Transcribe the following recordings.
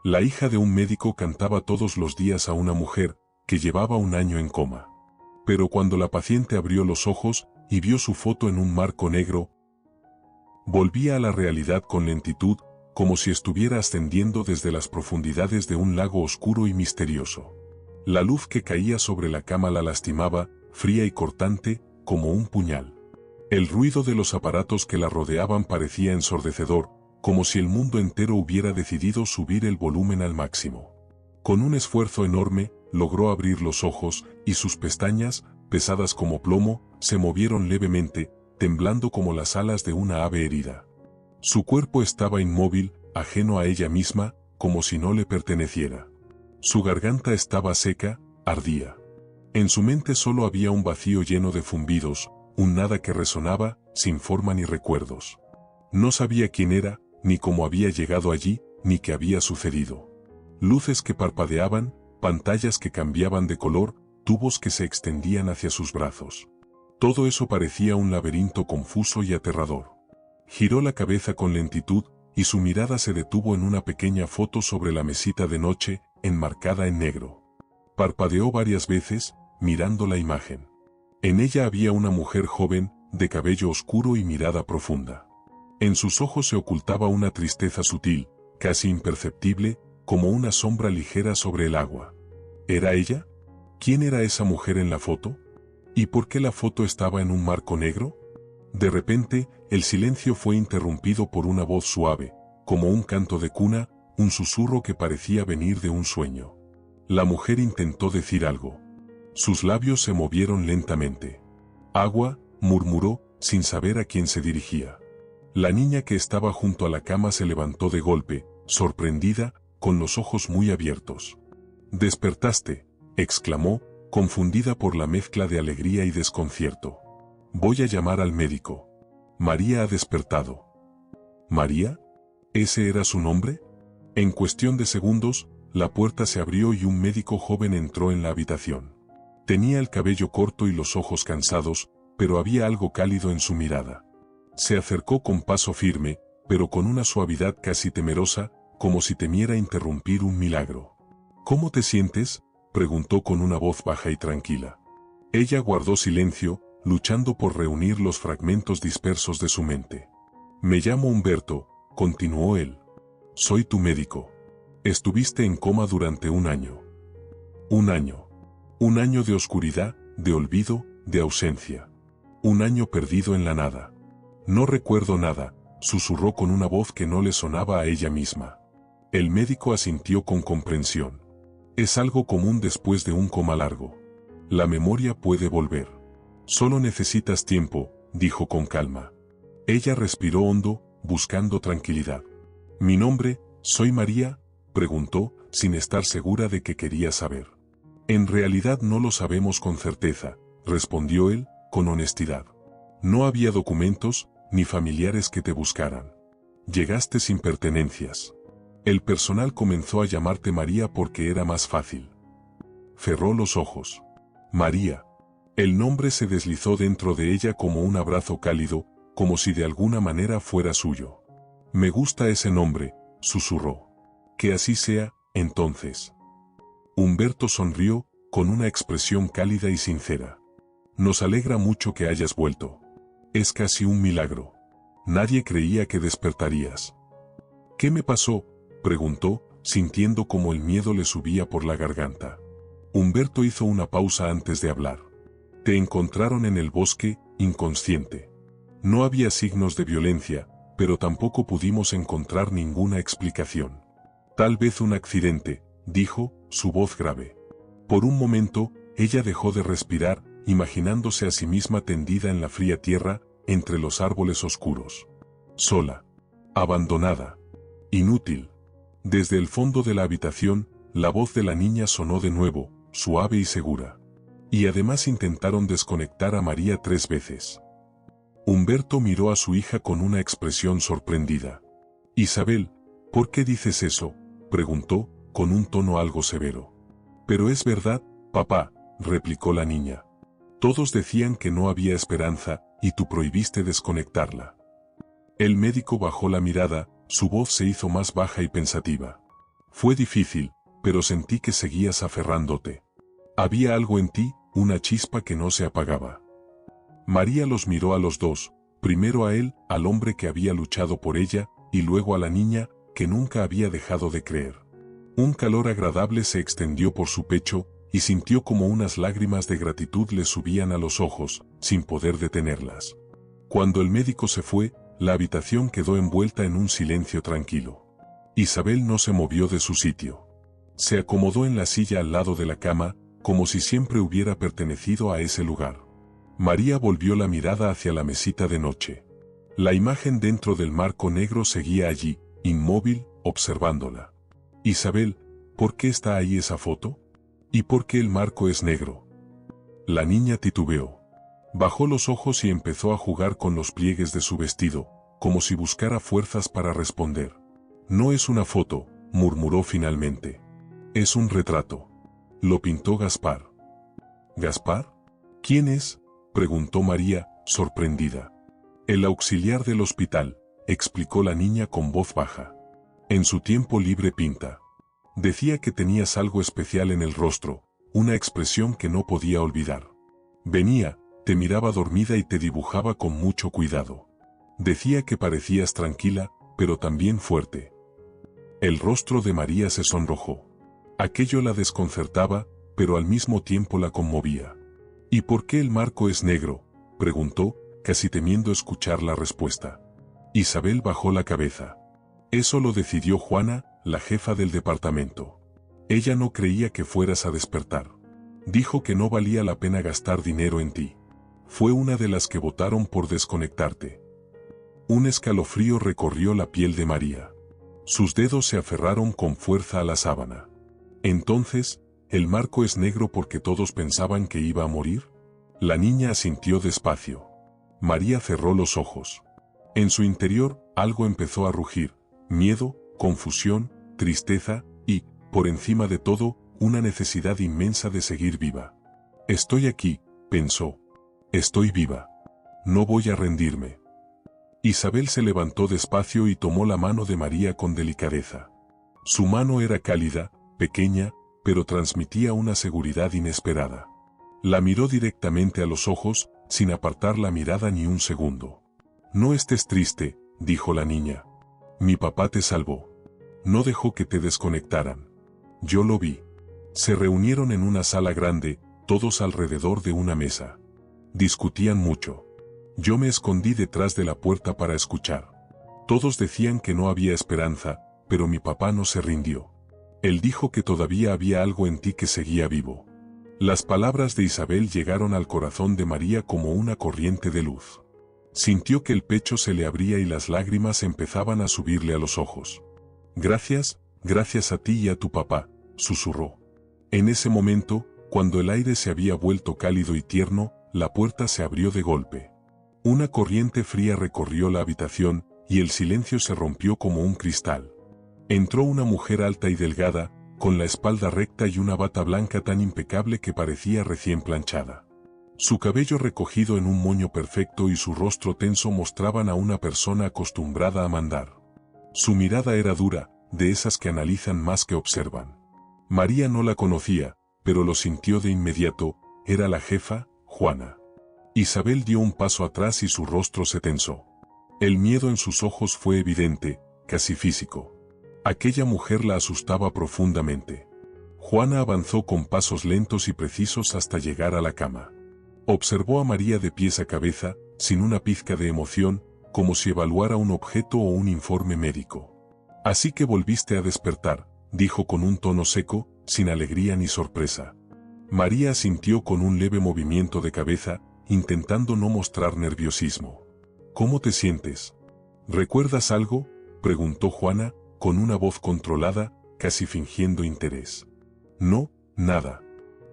La hija de un médico cantaba todos los días a una mujer que llevaba un año en coma. Pero cuando la paciente abrió los ojos y vio su foto en un marco negro, volvía a la realidad con lentitud, como si estuviera ascendiendo desde las profundidades de un lago oscuro y misterioso. La luz que caía sobre la cama la lastimaba, fría y cortante, como un puñal. El ruido de los aparatos que la rodeaban parecía ensordecedor, como si el mundo entero hubiera decidido subir el volumen al máximo. Con un esfuerzo enorme, logró abrir los ojos, y sus pestañas, pesadas como plomo, se movieron levemente, temblando como las alas de una ave herida. Su cuerpo estaba inmóvil, ajeno a ella misma, como si no le perteneciera. Su garganta estaba seca, ardía. En su mente solo había un vacío lleno de zumbidos, un nada que resonaba, sin forma ni recuerdos. No sabía quién era, ni cómo había llegado allí, ni qué había sucedido. Luces que parpadeaban, pantallas que cambiaban de color, tubos que se extendían hacia sus brazos. Todo eso parecía un laberinto confuso y aterrador. Giró la cabeza con lentitud, y su mirada se detuvo en una pequeña foto sobre la mesita de noche, enmarcada en negro. Parpadeó varias veces, mirando la imagen. En ella había una mujer joven, de cabello oscuro y mirada profunda. En sus ojos se ocultaba una tristeza sutil, casi imperceptible, como una sombra ligera sobre el agua. ¿Era ella? ¿Quién era esa mujer en la foto? ¿Y por qué la foto estaba en un marco negro? De repente, el silencio fue interrumpido por una voz suave, como un canto de cuna, un susurro que parecía venir de un sueño. La mujer intentó decir algo. Sus labios se movieron lentamente. Agua, murmuró, sin saber a quién se dirigía. La niña que estaba junto a la cama se levantó de golpe, sorprendida, con los ojos muy abiertos. «¿Despertaste?», exclamó, confundida por la mezcla de alegría y desconcierto. «Voy a llamar al médico. María ha despertado». ¿María? ¿Ese era su nombre? En cuestión de segundos, la puerta se abrió y un médico joven entró en la habitación. Tenía el cabello corto y los ojos cansados, pero había algo cálido en su mirada. Se acercó con paso firme, pero con una suavidad casi temerosa, como si temiera interrumpir un milagro. «¿Cómo te sientes?», preguntó con una voz baja y tranquila. Ella guardó silencio, luchando por reunir los fragmentos dispersos de su mente. «Me llamo Humberto», continuó él. «Soy tu médico. Estuviste en coma durante un año». Un año. Un año de oscuridad, de olvido, de ausencia. Un año perdido en la nada. «No recuerdo nada», susurró con una voz que no le sonaba a ella misma. El médico asintió con comprensión. «Es algo común después de un coma largo. La memoria puede volver. Solo necesitas tiempo», dijo con calma. Ella respiró hondo, buscando tranquilidad. «¿Mi nombre, soy María?», preguntó, sin estar segura de que quería saber. «En realidad no lo sabemos con certeza», respondió él, con honestidad. «No había documentos, ni familiares que te buscaran. Llegaste sin pertenencias. El personal comenzó a llamarte María porque era más fácil». Cerró los ojos. «María». El nombre se deslizó dentro de ella como un abrazo cálido, como si de alguna manera fuera suyo. «Me gusta ese nombre», susurró. «Que así sea, entonces». Humberto sonrió, con una expresión cálida y sincera. «Nos alegra mucho que hayas vuelto. Es casi un milagro. Nadie creía que despertarías». «¿Qué me pasó?», preguntó, sintiendo como el miedo le subía por la garganta. Humberto hizo una pausa antes de hablar. «Te encontraron en el bosque, inconsciente. No había signos de violencia, pero tampoco pudimos encontrar ninguna explicación. Tal vez un accidente», dijo, su voz grave. Por un momento, ella dejó de respirar, imaginándose a sí misma tendida en la fría tierra, entre los árboles oscuros. Sola. Abandonada. Inútil. Desde el fondo de la habitación, la voz de la niña sonó de nuevo, suave y segura. Y además intentaron desconectar a María 3 veces. Humberto miró a su hija con una expresión sorprendida. «Isabel, ¿por qué dices eso?», preguntó, con un tono algo severo. «Pero es verdad, papá», replicó la niña. «Todos decían que no había esperanza, y tú prohibiste desconectarla». El médico bajó la mirada, su voz se hizo más baja y pensativa. Fue difícil, pero sentí que seguías aferrándote. Había algo en ti, una chispa que no se apagaba. María los miró a los dos, primero a él, al hombre que había luchado por ella, y luego a la niña, que nunca había dejado de creer. Un calor agradable se extendió por su pecho, y sintió como unas lágrimas de gratitud le subían a los ojos, sin poder detenerlas. Cuando el médico se fue, la habitación quedó envuelta en un silencio tranquilo. Isabel no se movió de su sitio. Se acomodó en la silla al lado de la cama, como si siempre hubiera pertenecido a ese lugar. María volvió la mirada hacia la mesita de noche. La imagen dentro del marco negro seguía allí, inmóvil, observándola. Isabel, ¿por qué está ahí esa foto? ¿Y por qué el marco es negro? La niña titubeó. Bajó los ojos y empezó a jugar con los pliegues de su vestido, como si buscara fuerzas para responder. No es una foto, murmuró finalmente. Es un retrato. Lo pintó Gaspar. ¿Gaspar? ¿Quién es?, preguntó María, sorprendida. El auxiliar del hospital, explicó la niña con voz baja. En su tiempo libre pinta. Decía que tenías algo especial en el rostro, una expresión que no podía olvidar. Venía, te miraba dormida y te dibujaba con mucho cuidado. Decía que parecías tranquila, pero también fuerte. El rostro de María se sonrojó. Aquello la desconcertaba, pero al mismo tiempo la conmovía. ¿Y por qué el marco es negro?, preguntó, casi temiendo escuchar la respuesta. Isabel bajó la cabeza. Eso lo decidió Juana, la jefa del departamento. Ella no creía que fueras a despertar. Dijo que no valía la pena gastar dinero en ti. Fue una de las que votaron por desconectarte. Un escalofrío recorrió la piel de María. Sus dedos se aferraron con fuerza a la sábana. Entonces, ¿el marco es negro porque todos pensaban que iba a morir? La niña asintió despacio. María cerró los ojos. En su interior, algo empezó a rugir: miedo, confusión, tristeza y, por encima de todo, una necesidad inmensa de seguir viva. Estoy aquí, pensó. Estoy viva. No voy a rendirme. Isabel se levantó despacio y tomó la mano de María con delicadeza. Su mano era cálida, pequeña, pero transmitía una seguridad inesperada. La miró directamente a los ojos, sin apartar la mirada ni un segundo. No estés triste, dijo la niña. Mi papá te salvó. No dejó que te desconectaran. Yo lo vi. Se reunieron en una sala grande, todos alrededor de una mesa. Discutían mucho. Yo me escondí detrás de la puerta para escuchar. Todos decían que no había esperanza, pero mi papá no se rindió. Él dijo que todavía había algo en ti que seguía vivo. Las palabras de Isabel llegaron al corazón de María como una corriente de luz. Sintió que el pecho se le abría y las lágrimas empezaban a subirle a los ojos. Gracias, gracias a ti y a tu papá, susurró. En ese momento, cuando el aire se había vuelto cálido y tierno, la puerta se abrió de golpe. Una corriente fría recorrió la habitación, y el silencio se rompió como un cristal. Entró una mujer alta y delgada, con la espalda recta y una bata blanca tan impecable que parecía recién planchada. Su cabello recogido en un moño perfecto y su rostro tenso mostraban a una persona acostumbrada a mandar. Su mirada era dura, de esas que analizan más que observan. María no la conocía, pero lo sintió de inmediato: era la jefa, Juana. Isabel dio un paso atrás y su rostro se tensó. El miedo en sus ojos fue evidente, casi físico. Aquella mujer la asustaba profundamente. Juana avanzó con pasos lentos y precisos hasta llegar a la cama. Observó a María de pies a cabeza, sin una pizca de emoción, como si evaluara un objeto o un informe médico. Así que volviste a despertar, dijo con un tono seco, sin alegría ni sorpresa. María asintió con un leve movimiento de cabeza, intentando no mostrar nerviosismo. ¿Cómo te sientes? ¿Recuerdas algo?, preguntó Juana, con una voz controlada, casi fingiendo interés. No, nada.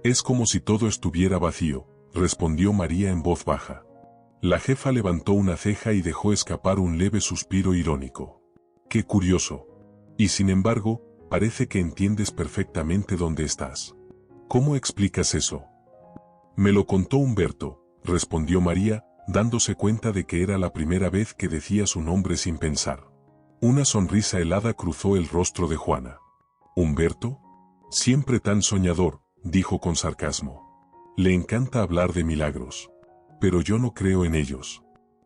Es como si todo estuviera vacío, respondió María en voz baja. La jefa levantó una ceja y dejó escapar un leve suspiro irónico. Qué curioso. Y sin embargo, parece que entiendes perfectamente dónde estás. ¿Cómo explicas eso? Me lo contó Humberto, respondió María, dándose cuenta de que era la primera vez que decía su nombre sin pensar. Una sonrisa helada cruzó el rostro de Juana. ¿Humberto? Siempre tan soñador, dijo con sarcasmo. Le encanta hablar de milagros. Pero yo no creo en ellos.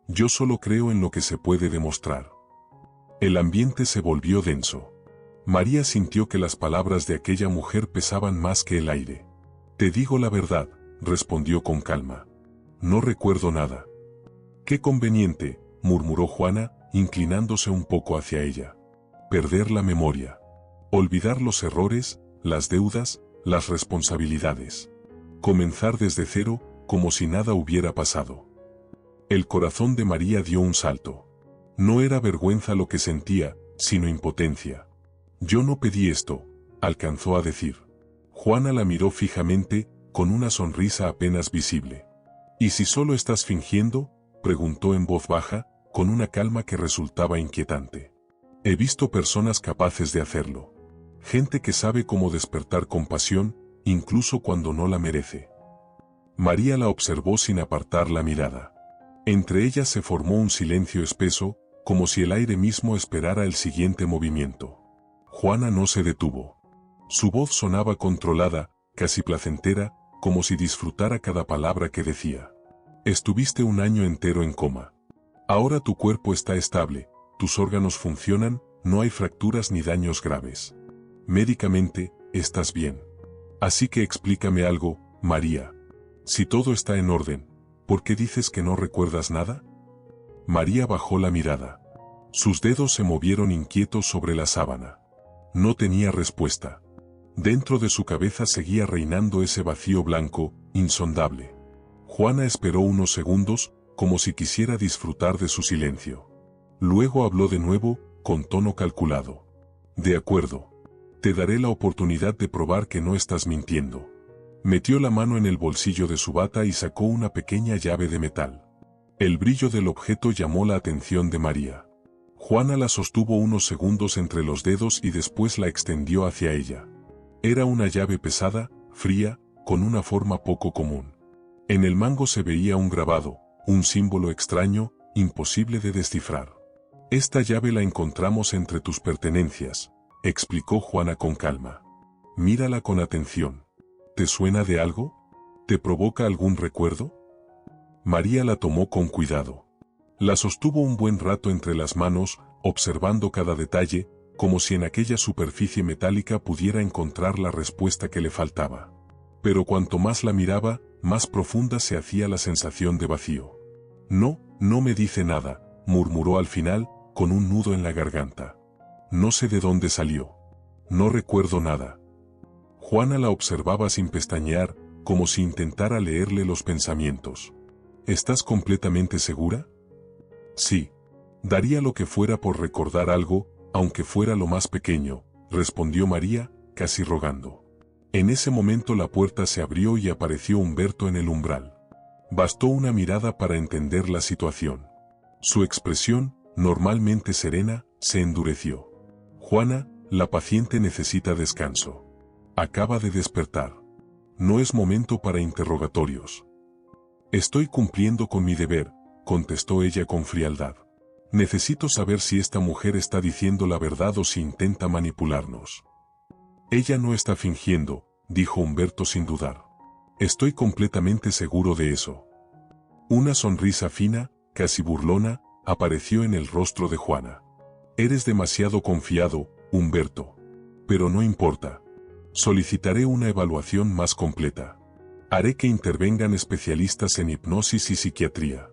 Yo solo creo en lo que se puede demostrar. El ambiente se volvió denso. María sintió que las palabras de aquella mujer pesaban más que el aire. Te digo la verdad, respondió con calma. No recuerdo nada. Qué conveniente, murmuró Juana, inclinándose un poco hacia ella. Perder la memoria. Olvidar los errores, las deudas, las responsabilidades. Comenzar desde cero, como si nada hubiera pasado. El corazón de María dio un salto. No era vergüenza lo que sentía, sino impotencia. Yo no pedí esto, alcanzó a decir. Juana la miró fijamente, con una sonrisa apenas visible. ¿Y si solo estás fingiendo?, preguntó en voz baja, con una calma que resultaba inquietante. He visto personas capaces de hacerlo. Gente que sabe cómo despertar compasión, incluso cuando no la merece. María la observó sin apartar la mirada. Entre ellas se formó un silencio espeso, como si el aire mismo esperara el siguiente movimiento. Juana no se detuvo. Su voz sonaba controlada, casi placentera, como si disfrutara cada palabra que decía. Estuviste un año entero en coma. Ahora tu cuerpo está estable, tus órganos funcionan, no hay fracturas ni daños graves. Médicamente, estás bien. Así que explícame algo, María. Si todo está en orden, ¿por qué dices que no recuerdas nada? María bajó la mirada. Sus dedos se movieron inquietos sobre la sábana. No tenía respuesta. Dentro de su cabeza seguía reinando ese vacío blanco, insondable. Juana esperó unos segundos, como si quisiera disfrutar de su silencio. Luego habló de nuevo, con tono calculado. De acuerdo. Te daré la oportunidad de probar que no estás mintiendo. Metió la mano en el bolsillo de su bata y sacó una pequeña llave de metal. El brillo del objeto llamó la atención de María. Juana la sostuvo unos segundos entre los dedos y después la extendió hacia ella. Era una llave pesada, fría, con una forma poco común. En el mango se veía un grabado, un símbolo extraño, imposible de descifrar. Esta llave la encontramos entre tus pertenencias, explicó Juana con calma. Mírala con atención. ¿Te suena de algo? ¿Te provoca algún recuerdo? María la tomó con cuidado. La sostuvo un buen rato entre las manos, observando cada detalle, como si en aquella superficie metálica pudiera encontrar la respuesta que le faltaba. Pero cuanto más la miraba, más profunda se hacía la sensación de vacío. No, no me dice nada, murmuró al final, con un nudo en la garganta. No sé de dónde salió. No recuerdo nada. Juana la observaba sin pestañear, como si intentara leerle los pensamientos. ¿Estás completamente segura? Sí. Daría lo que fuera por recordar algo, aunque fuera lo más pequeño, respondió María, casi rogando. En ese momento la puerta se abrió y apareció Humberto en el umbral. Bastó una mirada para entender la situación. Su expresión, normalmente serena, se endureció. Juana, la paciente necesita descanso. Acaba de despertar. No es momento para interrogatorios. Estoy cumpliendo con mi deber, contestó ella con frialdad. Necesito saber si esta mujer está diciendo la verdad o si intenta manipularnos. Ella no está fingiendo, dijo Humberto sin dudar. Estoy completamente seguro de eso. Una sonrisa fina, casi burlona, apareció en el rostro de Juana. Eres demasiado confiado, Humberto. Pero no importa. Solicitaré una evaluación más completa. Haré que intervengan especialistas en hipnosis y psiquiatría.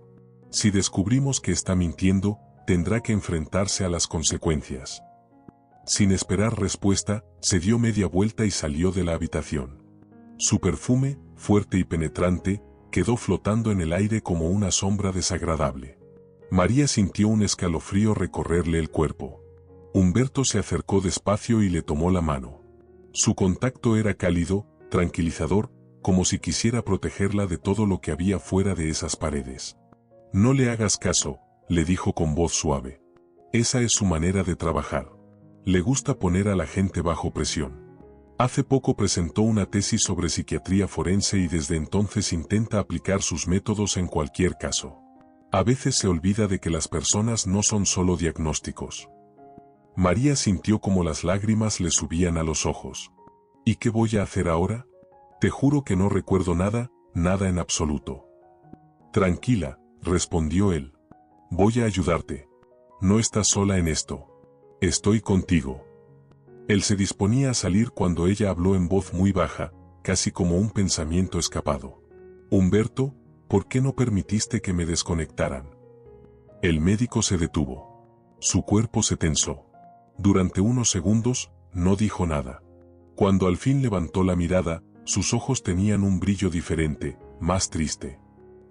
Si descubrimos que está mintiendo, tendrá que enfrentarse a las consecuencias. Sin esperar respuesta, se dio media vuelta y salió de la habitación. Su perfume, fuerte y penetrante, quedó flotando en el aire como una sombra desagradable. María sintió un escalofrío recorrerle el cuerpo. Humberto se acercó despacio y le tomó la mano. Su contacto era cálido, tranquilizador, como si quisiera protegerla de todo lo que había fuera de esas paredes. No le hagas caso, le dijo con voz suave. Esa es su manera de trabajar. Le gusta poner a la gente bajo presión. Hace poco presentó una tesis sobre psiquiatría forense y desde entonces intenta aplicar sus métodos en cualquier caso. A veces se olvida de que las personas no son solo diagnósticos. María sintió como las lágrimas le subían a los ojos. ¿Y qué voy a hacer ahora? Te juro que no recuerdo nada, nada en absoluto. Tranquila, respondió él. Voy a ayudarte. No estás sola en esto. Estoy contigo. Él se disponía a salir cuando ella habló en voz muy baja, casi como un pensamiento escapado. Humberto, ¿por qué no permitiste que me desconectaran? El médico se detuvo. Su cuerpo se tensó. Durante unos segundos, no dijo nada. Cuando al fin levantó la mirada, sus ojos tenían un brillo diferente, más triste.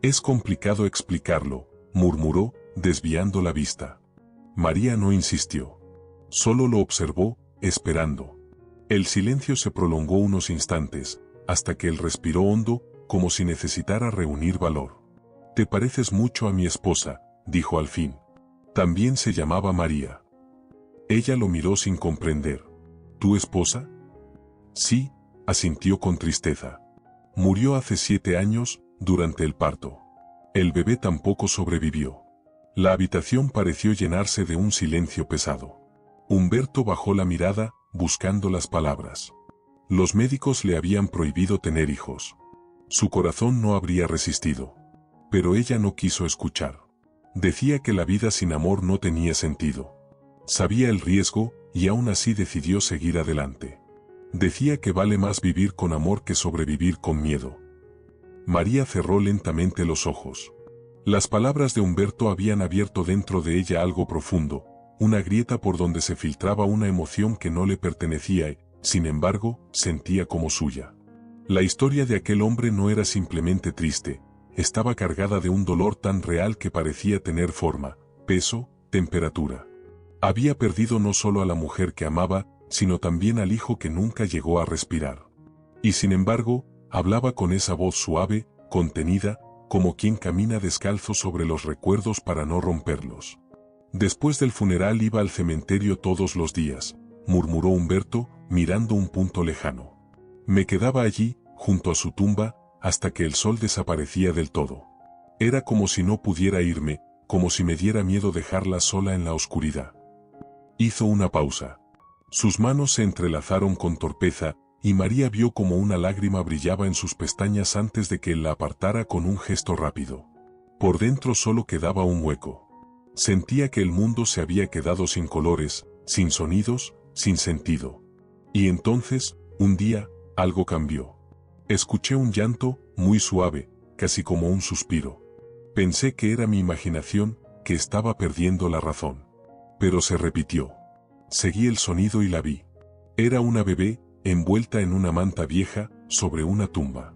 Es complicado explicarlo, murmuró, desviando la vista. María no insistió. Solo lo observó, esperando. El silencio se prolongó unos instantes, hasta que él respiró hondo, como si necesitara reunir valor. Te pareces mucho a mi esposa, dijo al fin. También se llamaba María. Ella lo miró sin comprender. ¿Tu esposa? Sí, asintió con tristeza. Murió hace 7 años, durante el parto. El bebé tampoco sobrevivió. La habitación pareció llenarse de un silencio pesado. Humberto bajó la mirada, buscando las palabras. Los médicos le habían prohibido tener hijos. Su corazón no habría resistido. Pero ella no quiso escuchar. Decía que la vida sin amor no tenía sentido. Sabía el riesgo, y aún así decidió seguir adelante. Decía que vale más vivir con amor que sobrevivir con miedo. María cerró lentamente los ojos. Las palabras de Humberto habían abierto dentro de ella algo profundo, una grieta por donde se filtraba una emoción que no le pertenecía y, sin embargo, sentía como suya. La historia de aquel hombre no era simplemente triste, estaba cargada de un dolor tan real que parecía tener forma, peso, temperatura. Había perdido no solo a la mujer que amaba, sino también al hijo que nunca llegó a respirar. Y sin embargo, hablaba con esa voz suave, contenida, como quien camina descalzo sobre los recuerdos para no romperlos. Después del funeral iba al cementerio todos los días, murmuró Humberto, mirando un punto lejano. Me quedaba allí, junto a su tumba, hasta que el sol desaparecía del todo. Era como si no pudiera irme, como si me diera miedo dejarla sola en la oscuridad. Hizo una pausa. Sus manos se entrelazaron con torpeza, y María vio como una lágrima brillaba en sus pestañas antes de que él la apartara con un gesto rápido. Por dentro solo quedaba un hueco. Sentía que el mundo se había quedado sin colores, sin sonidos, sin sentido. Y entonces, un día, algo cambió. Escuché un llanto, muy suave, casi como un suspiro. Pensé que era mi imaginación, que estaba perdiendo la razón. Pero se repitió. Seguí el sonido y la vi. Era una bebé, envuelta en una manta vieja, sobre una tumba.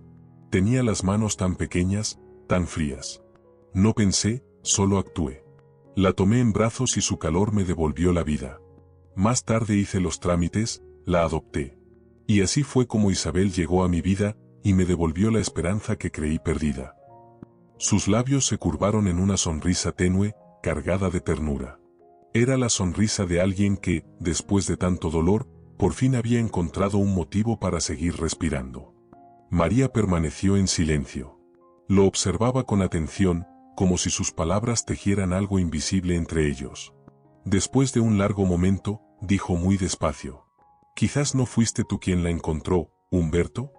Tenía las manos tan pequeñas, tan frías. No pensé, solo actué. La tomé en brazos y su calor me devolvió la vida. Más tarde hice los trámites, la adopté. Y así fue como Isabel llegó a mi vida, y me devolvió la esperanza que creí perdida. Sus labios se curvaron en una sonrisa tenue, cargada de ternura. Era la sonrisa de alguien que, después de tanto dolor, por fin había encontrado un motivo para seguir respirando. María permaneció en silencio. Lo observaba con atención, como si sus palabras tejieran algo invisible entre ellos. Después de un largo momento, dijo muy despacio. Quizás no fuiste tú quien la encontró, Humberto.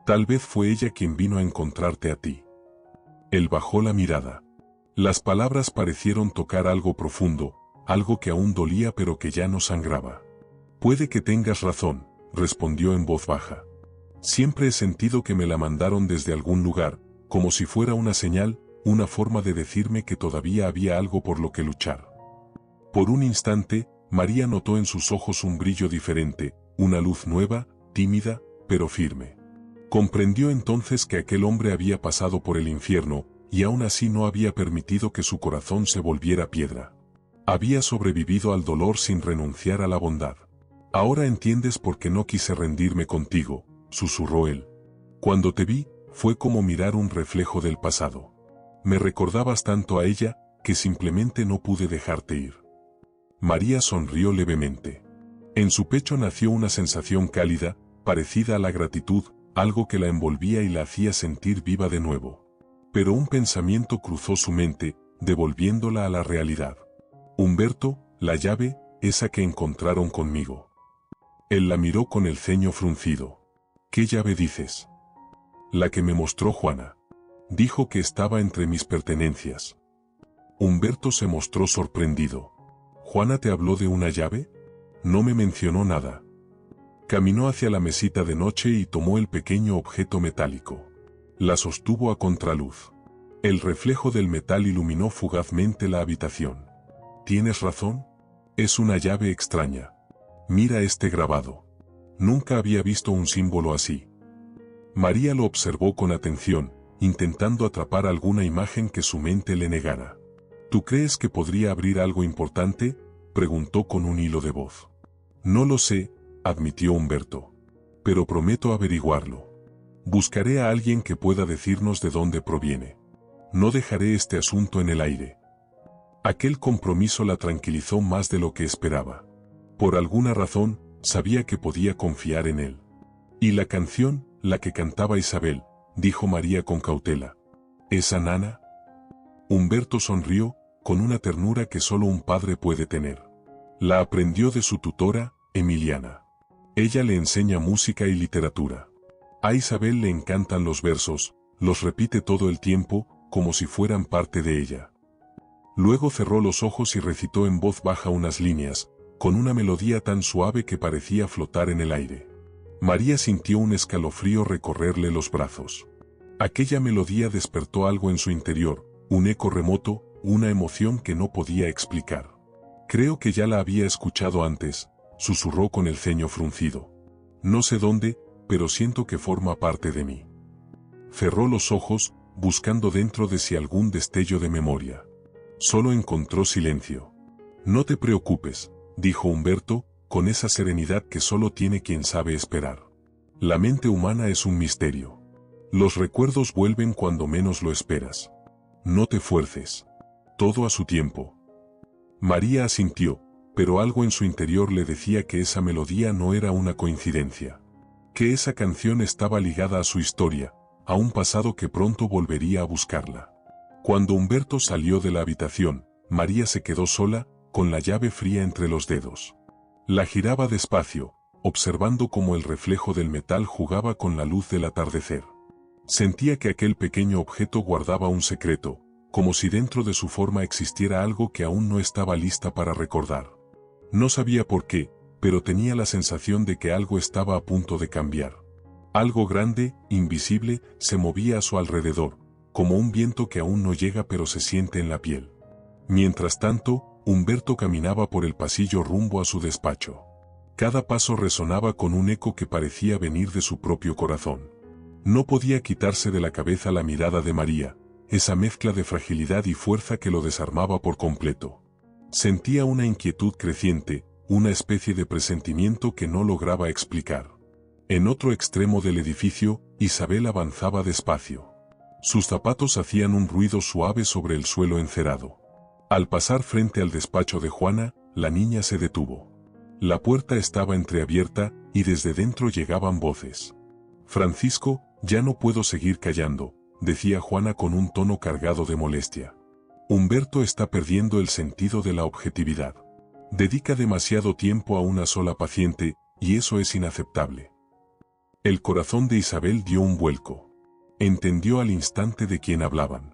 Tal vez fue ella quien vino a encontrarte a ti. Él bajó la mirada. Las palabras parecieron tocar algo profundo, algo que aún dolía pero que ya no sangraba. Puede que tengas razón, respondió en voz baja. Siempre he sentido que me la mandaron desde algún lugar, como si fuera una señal, una forma de decirme que todavía había algo por lo que luchar. Por un instante, María notó en sus ojos un brillo diferente, una luz nueva, tímida, pero firme. Comprendió entonces que aquel hombre había pasado por el infierno, y aún así no había permitido que su corazón se volviera piedra. Había sobrevivido al dolor sin renunciar a la bondad. Ahora entiendes por qué no quise rendirme contigo, susurró él. Cuando te vi, fue como mirar un reflejo del pasado. Me recordabas tanto a ella, que simplemente no pude dejarte ir. María sonrió levemente. En su pecho nació una sensación cálida, parecida a la gratitud, algo que la envolvía y la hacía sentir viva de nuevo. Pero un pensamiento cruzó su mente, devolviéndola a la realidad. Humberto, la llave, esa que encontraron conmigo. Él la miró con el ceño fruncido. ¿Qué llave dices? La que me mostró Juana. Dijo que estaba entre mis pertenencias. Humberto se mostró sorprendido. ¿Juana te habló de una llave? No me mencionó nada. Caminó hacia la mesita de noche y tomó el pequeño objeto metálico. La sostuvo a contraluz. El reflejo del metal iluminó fugazmente la habitación. ¿Tienes razón? Es una llave extraña. Mira este grabado. Nunca había visto un símbolo así. María lo observó con atención, intentando atrapar alguna imagen que su mente le negara. ¿Tú crees que podría abrir algo importante?, preguntó con un hilo de voz. No lo sé, admitió Humberto. Pero prometo averiguarlo. Buscaré a alguien que pueda decirnos de dónde proviene. No dejaré este asunto en el aire. Aquel compromiso la tranquilizó más de lo que esperaba. Por alguna razón, sabía que podía confiar en él. ¿Y la canción, la que cantaba Isabel?, dijo María con cautela. ¿Esa nana? Humberto sonrió, con una ternura que solo un padre puede tener. La aprendió de su tutora, Emiliana. Ella le enseña música y literatura. A Isabel le encantan los versos, los repite todo el tiempo, como si fueran parte de ella. Luego cerró los ojos y recitó en voz baja unas líneas, con una melodía tan suave que parecía flotar en el aire. María sintió un escalofrío recorrerle los brazos. Aquella melodía despertó algo en su interior, un eco remoto, una emoción que no podía explicar. Creo que ya la había escuchado antes, susurró con el ceño fruncido. No sé dónde, pero siento que forma parte de mí. Cerró los ojos, buscando dentro de sí algún destello de memoria. Solo encontró silencio. No te preocupes, dijo Humberto, con esa serenidad que solo tiene quien sabe esperar. La mente humana es un misterio. Los recuerdos vuelven cuando menos lo esperas. No te fuerces. Todo a su tiempo. María asintió, pero algo en su interior le decía que esa melodía no era una coincidencia. Que esa canción estaba ligada a su historia, a un pasado que pronto volvería a buscarla. Cuando Humberto salió de la habitación, María se quedó sola, con la llave fría entre los dedos. La giraba despacio, observando cómo el reflejo del metal jugaba con la luz del atardecer. Sentía que aquel pequeño objeto guardaba un secreto, como si dentro de su forma existiera algo que aún no estaba lista para recordar. No sabía por qué, pero tenía la sensación de que algo estaba a punto de cambiar. Algo grande, invisible, se movía a su alrededor, como un viento que aún no llega pero se siente en la piel. Mientras tanto, Humberto caminaba por el pasillo rumbo a su despacho. Cada paso resonaba con un eco que parecía venir de su propio corazón. No podía quitarse de la cabeza la mirada de María, esa mezcla de fragilidad y fuerza que lo desarmaba por completo. Sentía una inquietud creciente, una especie de presentimiento que no lograba explicar. En otro extremo del edificio, Isabel avanzaba despacio. Sus zapatos hacían un ruido suave sobre el suelo encerado. Al pasar frente al despacho de Juana, la niña se detuvo. La puerta estaba entreabierta, y desde dentro llegaban voces. «Francisco, ya no puedo seguir callando», decía Juana con un tono cargado de molestia. «Humberto está perdiendo el sentido de la objetividad. Dedica demasiado tiempo a una sola paciente, y eso es inaceptable». El corazón de Isabel dio un vuelco. Entendió al instante de quién hablaban.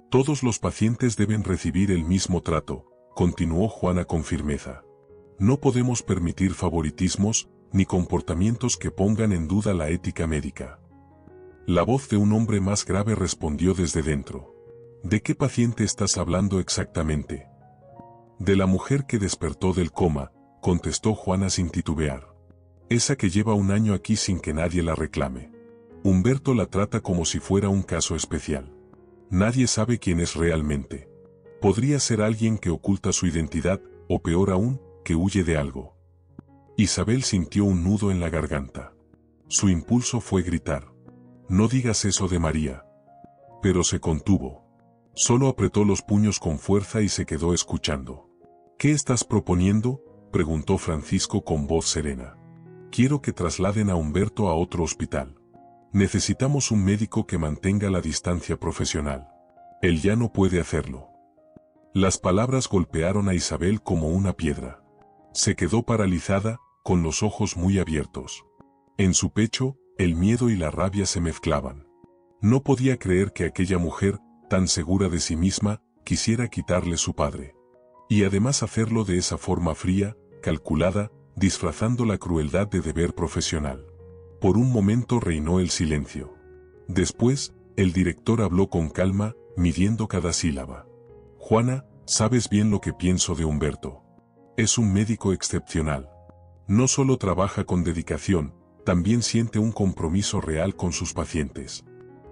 «Todos los pacientes deben recibir el mismo trato», continuó Juana con firmeza. «No podemos permitir favoritismos, ni comportamientos que pongan en duda la ética médica». La voz de un hombre más grave respondió desde dentro. «¿De qué paciente estás hablando exactamente?» «De la mujer que despertó del coma», contestó Juana sin titubear. «Esa que lleva un año aquí sin que nadie la reclame. Humberto la trata como si fuera un caso especial. Nadie sabe quién es realmente. Podría ser alguien que oculta su identidad, o peor aún, que huye de algo». Isabel sintió un nudo en la garganta. Su impulso fue gritar: «No digas eso de María». Pero se contuvo. Solo apretó los puños con fuerza y se quedó escuchando. «¿Qué estás proponiendo?», preguntó Francisco con voz serena. «Quiero que trasladen a Humberto a otro hospital. Necesitamos un médico que mantenga la distancia profesional. Él ya no puede hacerlo». Las palabras golpearon a Isabel como una piedra. Se quedó paralizada, con los ojos muy abiertos. En su pecho, el miedo y la rabia se mezclaban. No podía creer que aquella mujer, tan segura de sí misma, quisiera quitarle su padre. Y además hacerlo de esa forma fría, calculada, disfrazando la crueldad de deber profesional. Por un momento reinó el silencio. Después, el director habló con calma, midiendo cada sílaba. Juana, sabes bien lo que pienso de Humberto. Es un médico excepcional. No solo trabaja con dedicación, también siente un compromiso real con sus pacientes.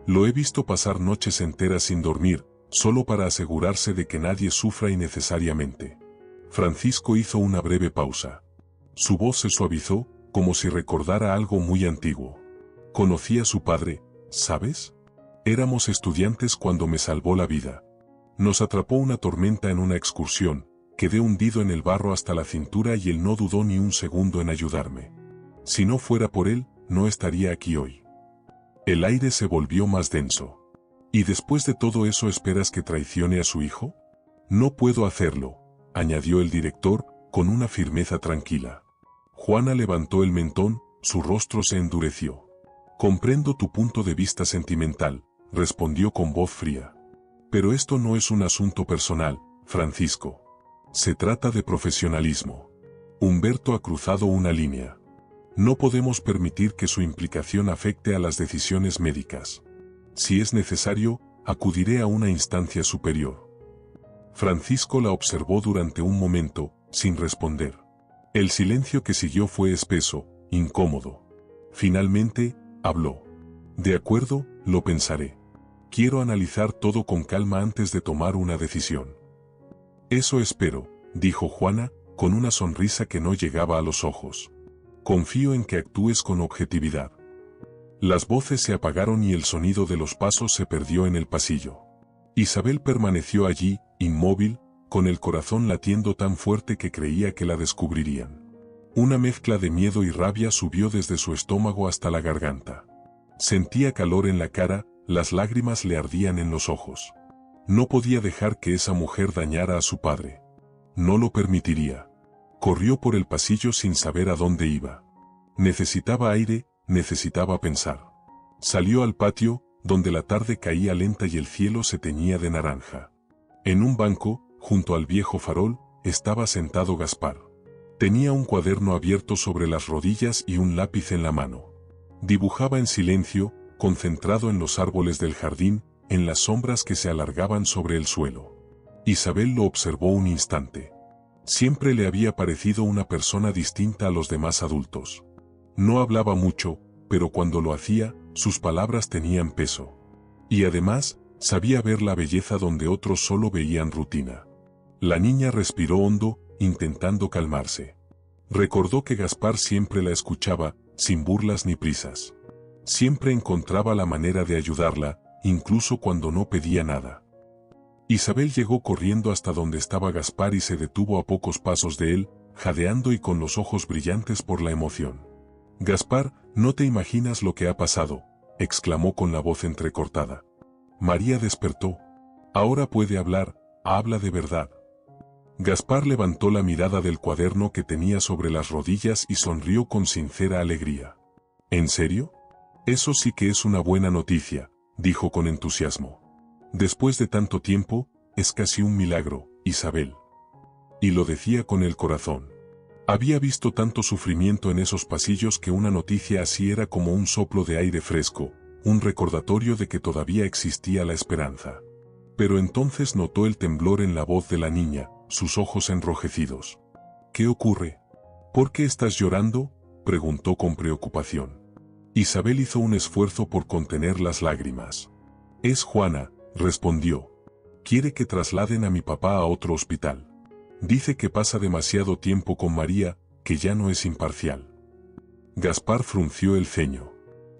Lo he visto pasar noches enteras sin dormir, solo para asegurarse de que nadie sufra innecesariamente. Francisco hizo una breve pausa. Su voz se suavizó, como si recordara algo muy antiguo. Conocí a su padre, ¿sabes? Éramos estudiantes cuando me salvó la vida. Nos atrapó una tormenta en una excursión, quedé hundido en el barro hasta la cintura y él no dudó ni un segundo en ayudarme. Si no fuera por él, no estaría aquí hoy. El aire se volvió más denso. ¿Y después de todo eso esperas que traicione a su hijo? No puedo hacerlo, añadió el director, con una firmeza tranquila. Juana levantó el mentón, su rostro se endureció. Comprendo tu punto de vista sentimental, respondió con voz fría. Pero esto no es un asunto personal, Francisco. Se trata de profesionalismo. Humberto ha cruzado una línea. No podemos permitir que su implicación afecte a las decisiones médicas. Si es necesario, acudiré a una instancia superior. Francisco la observó durante un momento, sin responder. El silencio que siguió fue espeso, incómodo. Finalmente, habló. De acuerdo, lo pensaré. Quiero analizar todo con calma antes de tomar una decisión. Eso espero, dijo Juana, con una sonrisa que no llegaba a los ojos. Confío en que actúes con objetividad. Las voces se apagaron y el sonido de los pasos se perdió en el pasillo. Isabel permaneció allí, inmóvil, con el corazón latiendo tan fuerte que creía que la descubrirían. Una mezcla de miedo y rabia subió desde su estómago hasta la garganta. Sentía calor en la cara, las lágrimas le ardían en los ojos. No podía dejar que esa mujer dañara a su padre. No lo permitiría. Corrió por el pasillo sin saber a dónde iba. Necesitaba aire, necesitaba pensar. Salió al patio, donde la tarde caía lenta y el cielo se teñía de naranja. En un banco, junto al viejo farol, estaba sentado Gaspar. Tenía un cuaderno abierto sobre las rodillas y un lápiz en la mano. Dibujaba en silencio, concentrado en los árboles del jardín, en las sombras que se alargaban sobre el suelo. Isabel lo observó un instante. Siempre le había parecido una persona distinta a los demás adultos. No hablaba mucho, pero cuando lo hacía, sus palabras tenían peso. Y además, sabía ver la belleza donde otros solo veían rutina. La niña respiró hondo, intentando calmarse. Recordó que Gaspar siempre la escuchaba, sin burlas ni prisas. Siempre encontraba la manera de ayudarla, incluso cuando no pedía nada. Isabel llegó corriendo hasta donde estaba Gaspar y se detuvo a pocos pasos de él, jadeando y con los ojos brillantes por la emoción. «Gaspar, no te imaginas lo que ha pasado», exclamó con la voz entrecortada. María despertó. «Ahora puede hablar, habla de verdad». Gaspar levantó la mirada del cuaderno que tenía sobre las rodillas y sonrió con sincera alegría. «¿En serio? Eso sí que es una buena noticia», dijo con entusiasmo. «Después de tanto tiempo, es casi un milagro, Isabel». Y lo decía con el corazón. Había visto tanto sufrimiento en esos pasillos que una noticia así era como un soplo de aire fresco, un recordatorio de que todavía existía la esperanza. Pero entonces notó el temblor en la voz de la niña, sus ojos enrojecidos. «¿Qué ocurre? ¿Por qué estás llorando?», preguntó con preocupación. Isabel hizo un esfuerzo por contener las lágrimas. «Es Juana», respondió. «Quiere que trasladen a mi papá a otro hospital. Dice que pasa demasiado tiempo con María, que ya no es imparcial». Gaspar frunció el ceño.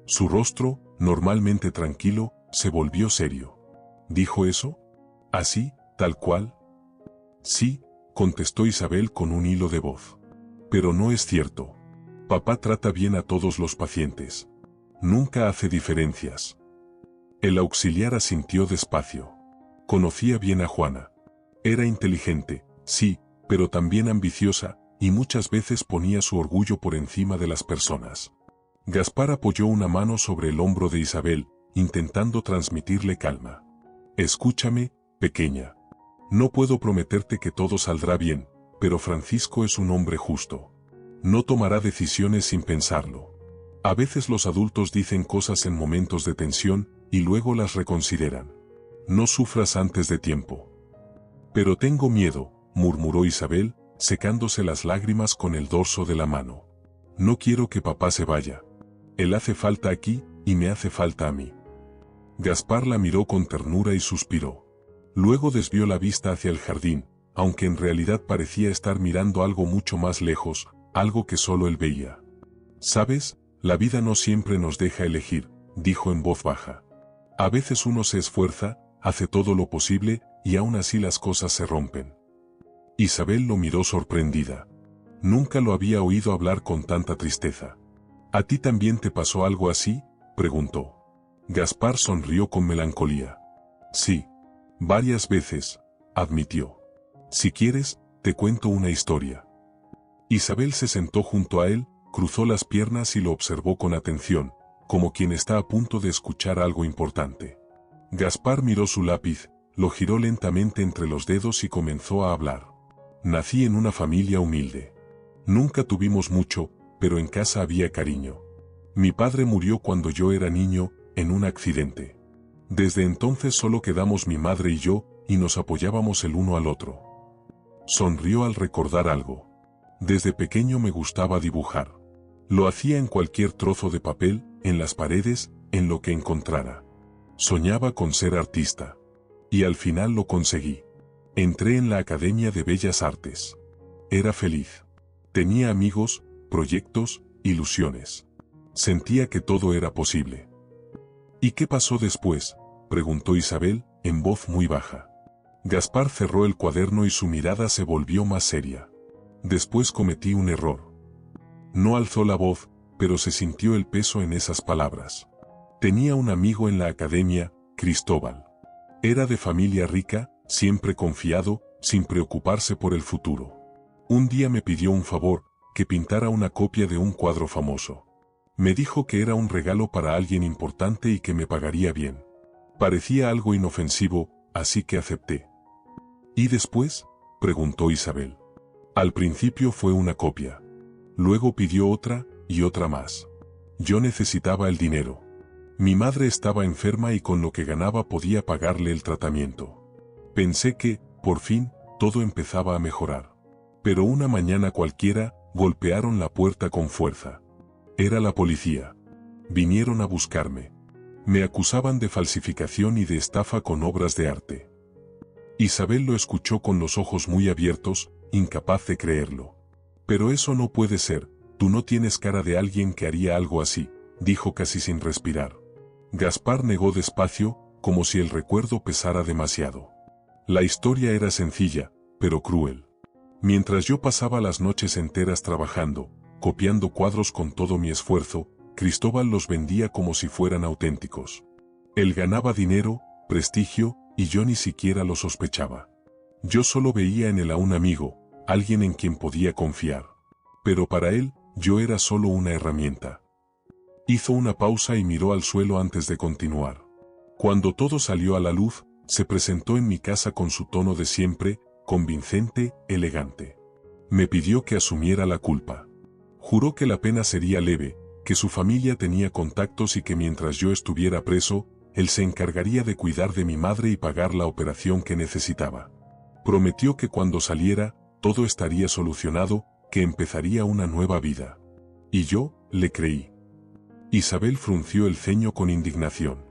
Su rostro, normalmente tranquilo, se volvió serio. «¿Dijo eso? ¿Así, tal cual?» «Sí», contestó Isabel con un hilo de voz. «Pero no es cierto. Papá trata bien a todos los pacientes. Nunca hace diferencias». El auxiliar asintió despacio. Conocía bien a Juana. Era inteligente, sí, pero también ambiciosa, y muchas veces ponía su orgullo por encima de las personas. Gaspar apoyó una mano sobre el hombro de Isabel, intentando transmitirle calma. Escúchame, pequeña. No puedo prometerte que todo saldrá bien, pero Francisco es un hombre justo. No tomará decisiones sin pensarlo. A veces los adultos dicen cosas en momentos de tensión y luego las reconsideran. No sufras antes de tiempo. Pero tengo miedo, murmuró Isabel, secándose las lágrimas con el dorso de la mano. No quiero que papá se vaya. Él hace falta aquí y me hace falta a mí. Gaspar la miró con ternura y suspiró. Luego desvió la vista hacia el jardín, aunque en realidad parecía estar mirando algo mucho más lejos, algo que solo él veía. ¿Sabes? La vida no siempre nos deja elegir, dijo en voz baja. A veces uno se esfuerza, hace todo lo posible, y aún así las cosas se rompen. Isabel lo miró sorprendida. Nunca lo había oído hablar con tanta tristeza. ¿A ti también te pasó algo así?, preguntó. Gaspar sonrió con melancolía. Sí. Varias veces, admitió. Si quieres, te cuento una historia. Isabel se sentó junto a él, cruzó las piernas y lo observó con atención, como quien está a punto de escuchar algo importante. Gaspar miró su lápiz, lo giró lentamente entre los dedos y comenzó a hablar. Nací en una familia humilde. Nunca tuvimos mucho, pero en casa había cariño. Mi padre murió cuando yo era niño, en un accidente. Desde entonces solo quedamos mi madre y yo, y nos apoyábamos el uno al otro. Sonrió al recordar algo. Desde pequeño me gustaba dibujar. Lo hacía en cualquier trozo de papel, en las paredes, en lo que encontrara. Soñaba con ser artista. Y al final lo conseguí. Entré en la Academia de Bellas Artes. Era feliz. Tenía amigos, proyectos, ilusiones. Sentía que todo era posible. ¿Y qué pasó después?, preguntó Isabel, en voz muy baja. Gaspar cerró el cuaderno y su mirada se volvió más seria. Después cometí un error. No alzó la voz, pero se sintió el peso en esas palabras. Tenía un amigo en la academia, Cristóbal. Era de familia rica, siempre confiado, sin preocuparse por el futuro. Un día me pidió un favor, que pintara una copia de un cuadro famoso. Me dijo que era un regalo para alguien importante y que me pagaría bien. Parecía algo inofensivo, así que acepté. ¿Y después?, preguntó Isabel. Al principio fue una copia. Luego pidió otra, y otra más. Yo necesitaba el dinero. Mi madre estaba enferma y con lo que ganaba podía pagarle el tratamiento. Pensé que, por fin, todo empezaba a mejorar. Pero una mañana cualquiera, golpearon la puerta con fuerza. Era la policía. Vinieron a buscarme. Me acusaban de falsificación y de estafa con obras de arte. Isabel lo escuchó con los ojos muy abiertos, incapaz de creerlo. Pero eso no puede ser, tú no tienes cara de alguien que haría algo así, dijo casi sin respirar. Gaspar negó despacio, como si el recuerdo pesara demasiado. La historia era sencilla, pero cruel. Mientras yo pasaba las noches enteras trabajando, copiando cuadros con todo mi esfuerzo, Cristóbal los vendía como si fueran auténticos. Él ganaba dinero, prestigio, y yo ni siquiera lo sospechaba. Yo solo veía en él a un amigo, alguien en quien podía confiar. Pero para él, yo era solo una herramienta. Hizo una pausa y miró al suelo antes de continuar. Cuando todo salió a la luz, se presentó en mi casa con su tono de siempre, convincente, elegante. Me pidió que asumiera la culpa. Juró que la pena sería leve, que su familia tenía contactos y que mientras yo estuviera preso, él se encargaría de cuidar de mi madre y pagar la operación que necesitaba. Prometió que cuando saliera, todo estaría solucionado, que empezaría una nueva vida. Y yo, le creí. Isabel frunció el ceño con indignación.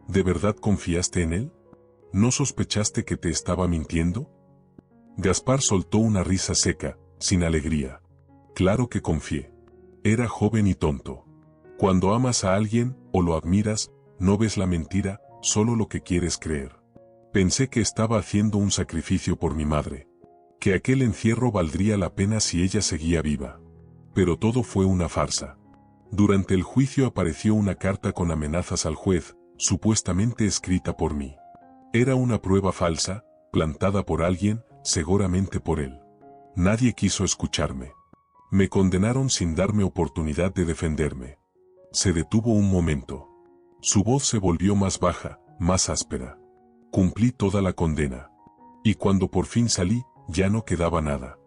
¿De verdad confiaste en él? ¿No sospechaste que te estaba mintiendo? Gaspar soltó una risa seca, sin alegría. Claro que confié. Era joven y tonto. Cuando amas a alguien, o lo admiras, no ves la mentira, solo lo que quieres creer. Pensé que estaba haciendo un sacrificio por mi madre. Que aquel encierro valdría la pena si ella seguía viva. Pero todo fue una farsa. Durante el juicio apareció una carta con amenazas al juez, supuestamente escrita por mí. Era una prueba falsa, plantada por alguien, seguramente por él. Nadie quiso escucharme. Me condenaron sin darme oportunidad de defenderme. Se detuvo un momento. Su voz se volvió más baja, más áspera. Cumplí toda la condena. Y cuando por fin salí, ya no quedaba nada.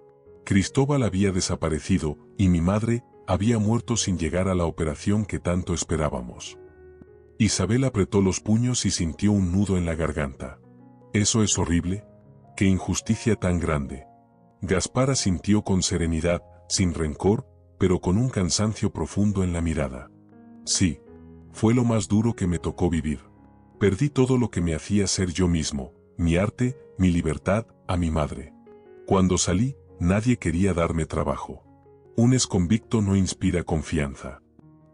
Cristóbal había desaparecido, y mi madre había muerto sin llegar a la operación que tanto esperábamos. Isabel apretó los puños y sintió un nudo en la garganta. ¿Eso es horrible? ¡Qué injusticia tan grande! Gaspar asintió con serenidad, sin rencor, pero con un cansancio profundo en la mirada. Sí, fue lo más duro que me tocó vivir. Perdí todo lo que me hacía ser yo mismo, mi arte, mi libertad, a mi madre. Cuando salí, nadie quería darme trabajo. Un exconvicto no inspira confianza.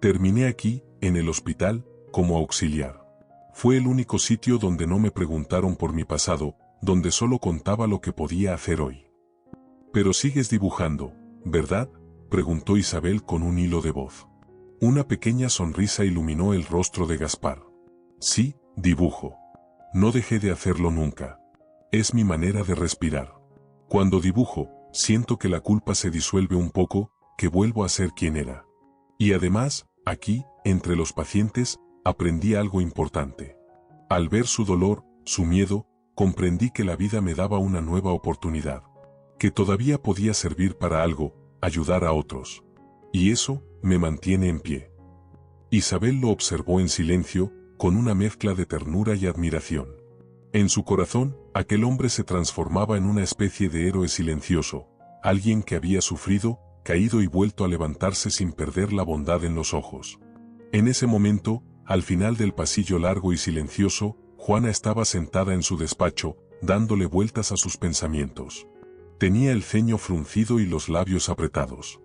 Terminé aquí, en el hospital, como auxiliar. Fue el único sitio donde no me preguntaron por mi pasado, donde solo contaba lo que podía hacer hoy. «Pero sigues dibujando, ¿verdad?», preguntó Isabel con un hilo de voz. Una pequeña sonrisa iluminó el rostro de Gaspar. «Sí, dibujo. No dejé de hacerlo nunca. Es mi manera de respirar. Cuando dibujo, siento que la culpa se disuelve un poco, que vuelvo a ser quien era. Y además, aquí, entre los pacientes, aprendí algo importante. Al ver su dolor, su miedo, comprendí que la vida me daba una nueva oportunidad. Que todavía podía servir para algo, ayudar a otros. Y eso, me mantiene en pie». Isabel lo observó en silencio, con una mezcla de ternura y admiración. En su corazón, aquel hombre se transformaba en una especie de héroe silencioso, alguien que había sufrido, caído y vuelto a levantarse sin perder la bondad en los ojos. En ese momento, al final del pasillo largo y silencioso, Juana estaba sentada en su despacho, dándole vueltas a sus pensamientos. Tenía el ceño fruncido y los labios apretados.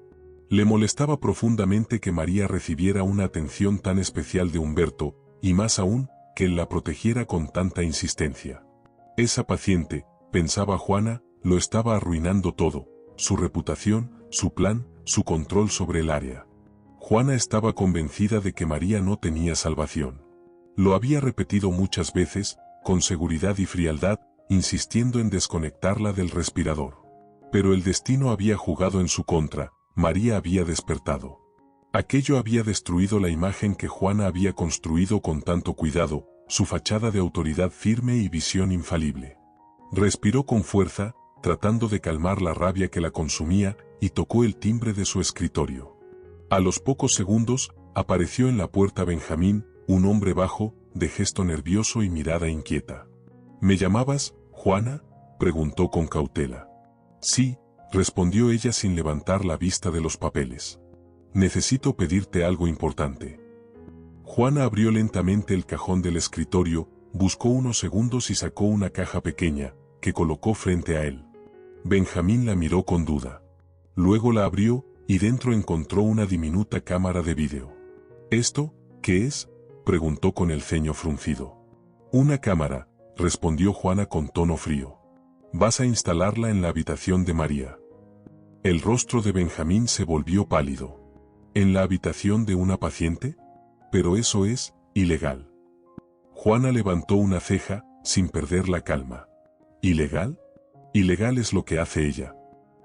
Le molestaba profundamente que María recibiera una atención tan especial de Humberto, y más aún, que él la protegiera con tanta insistencia. Esa paciente, pensaba Juana, lo estaba arruinando todo, su reputación, su plan, su control sobre el área. Juana estaba convencida de que María no tenía salvación. Lo había repetido muchas veces, con seguridad y frialdad, insistiendo en desconectarla del respirador. Pero el destino había jugado en su contra, María había despertado. Aquello había destruido la imagen que Juana había construido con tanto cuidado, su fachada de autoridad firme y visión infalible. Respiró con fuerza, tratando de calmar la rabia que la consumía, y tocó el timbre de su escritorio. A los pocos segundos, apareció en la puerta Benjamín, un hombre bajo, de gesto nervioso y mirada inquieta. «¿Me llamabas, Juana?», preguntó con cautela. «Sí», respondió ella sin levantar la vista de los papeles. «Necesito pedirte algo importante». Juana abrió lentamente el cajón del escritorio, buscó unos segundos y sacó una caja pequeña, que colocó frente a él. Benjamín la miró con duda. Luego la abrió, y dentro encontró una diminuta cámara de vídeo. «¿Esto, qué es?», preguntó con el ceño fruncido. «Una cámara», respondió Juana con tono frío. «Vas a instalarla en la habitación de María». El rostro de Benjamín se volvió pálido. «¿En la habitación de una paciente? Pero eso es ilegal». Juana levantó una ceja, sin perder la calma. «¿Ilegal? Ilegal es lo que hace ella.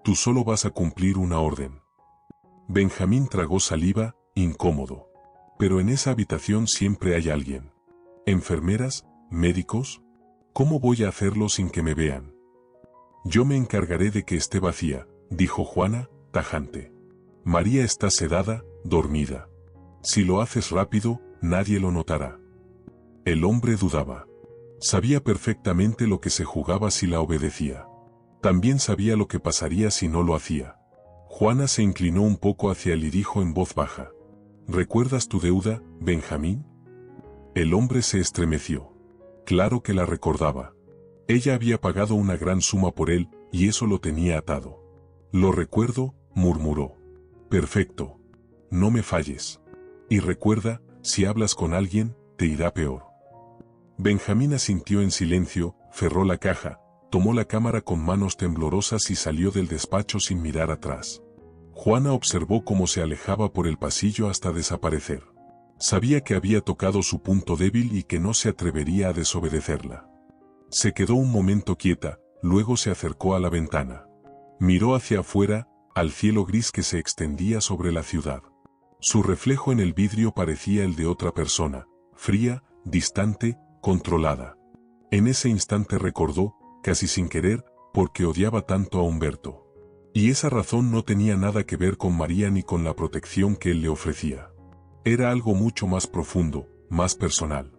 Tú solo vas a cumplir una orden». Benjamín tragó saliva, incómodo. «Pero en esa habitación siempre hay alguien. ¿Enfermeras? ¿Médicos? ¿Cómo voy a hacerlo sin que me vean?». «Yo me encargaré de que esté vacía», dijo Juana, tajante. «María está sedada, dormida. Si lo haces rápido, nadie lo notará». El hombre dudaba. Sabía perfectamente lo que se jugaba si la obedecía. También sabía lo que pasaría si no lo hacía. Juana se inclinó un poco hacia él y dijo en voz baja: «¿Recuerdas tu deuda, Benjamín?». El hombre se estremeció. Claro que la recordaba. Ella había pagado una gran suma por él, y eso lo tenía atado. «Lo recuerdo», murmuró. «Perfecto. No me falles. Y recuerda, si hablas con alguien, te irá peor». Benjamín asintió en silencio, cerró la caja, tomó la cámara con manos temblorosas y salió del despacho sin mirar atrás. Juana observó cómo se alejaba por el pasillo hasta desaparecer. Sabía que había tocado su punto débil y que no se atrevería a desobedecerla. Se quedó un momento quieta, luego se acercó a la ventana. Miró hacia afuera, al cielo gris que se extendía sobre la ciudad. Su reflejo en el vidrio parecía el de otra persona, fría, distante, controlada. En ese instante recordó, casi sin querer, por qué odiaba tanto a Humberto. Y esa razón no tenía nada que ver con María ni con la protección que él le ofrecía. Era algo mucho más profundo, más personal.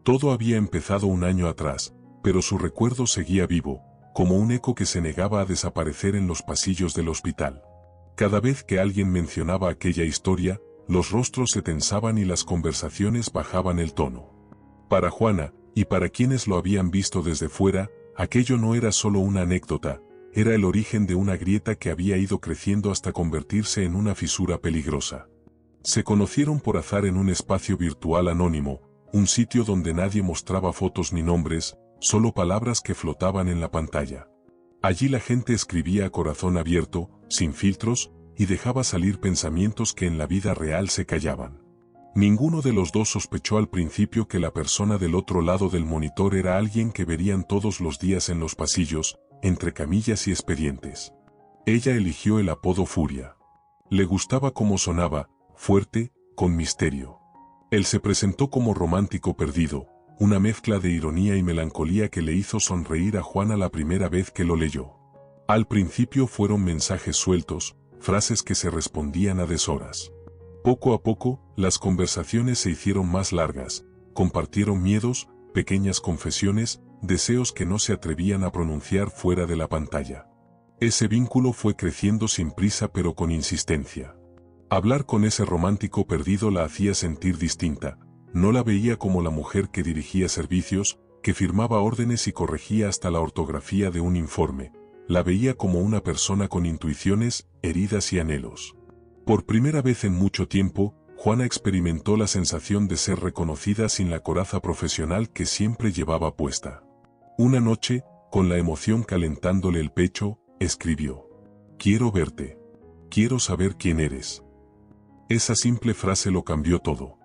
Todo había empezado un año atrás, pero su recuerdo seguía vivo, como un eco que se negaba a desaparecer en los pasillos del hospital. Cada vez que alguien mencionaba aquella historia, los rostros se tensaban y las conversaciones bajaban el tono. Para Juana, y para quienes lo habían visto desde fuera, aquello no era solo una anécdota, era el origen de una grieta que había ido creciendo hasta convertirse en una fisura peligrosa. Se conocieron por azar en un espacio virtual anónimo, un sitio donde nadie mostraba fotos ni nombres, solo palabras que flotaban en la pantalla. Allí la gente escribía a corazón abierto, sin filtros, y dejaba salir pensamientos que en la vida real se callaban. Ninguno de los dos sospechó al principio que la persona del otro lado del monitor era alguien que verían todos los días en los pasillos, entre camillas y expedientes. Ella eligió el apodo Furia. Le gustaba cómo sonaba, fuerte, con misterio. Él se presentó como romántico perdido, una mezcla de ironía y melancolía que le hizo sonreír a Juana la primera vez que lo leyó. Al principio fueron mensajes sueltos, frases que se respondían a deshoras. Poco a poco, las conversaciones se hicieron más largas, compartieron miedos, pequeñas confesiones, deseos que no se atrevían a pronunciar fuera de la pantalla. Ese vínculo fue creciendo sin prisa pero con insistencia. Hablar con ese romántico perdido la hacía sentir distinta, no la veía como la mujer que dirigía servicios, que firmaba órdenes y corregía hasta la ortografía de un informe, la veía como una persona con intuiciones, heridas y anhelos. Por primera vez en mucho tiempo, Juana experimentó la sensación de ser reconocida sin la coraza profesional que siempre llevaba puesta. Una noche, con la emoción calentándole el pecho, escribió: «Quiero verte. Quiero saber quién eres». Esa simple frase lo cambió todo.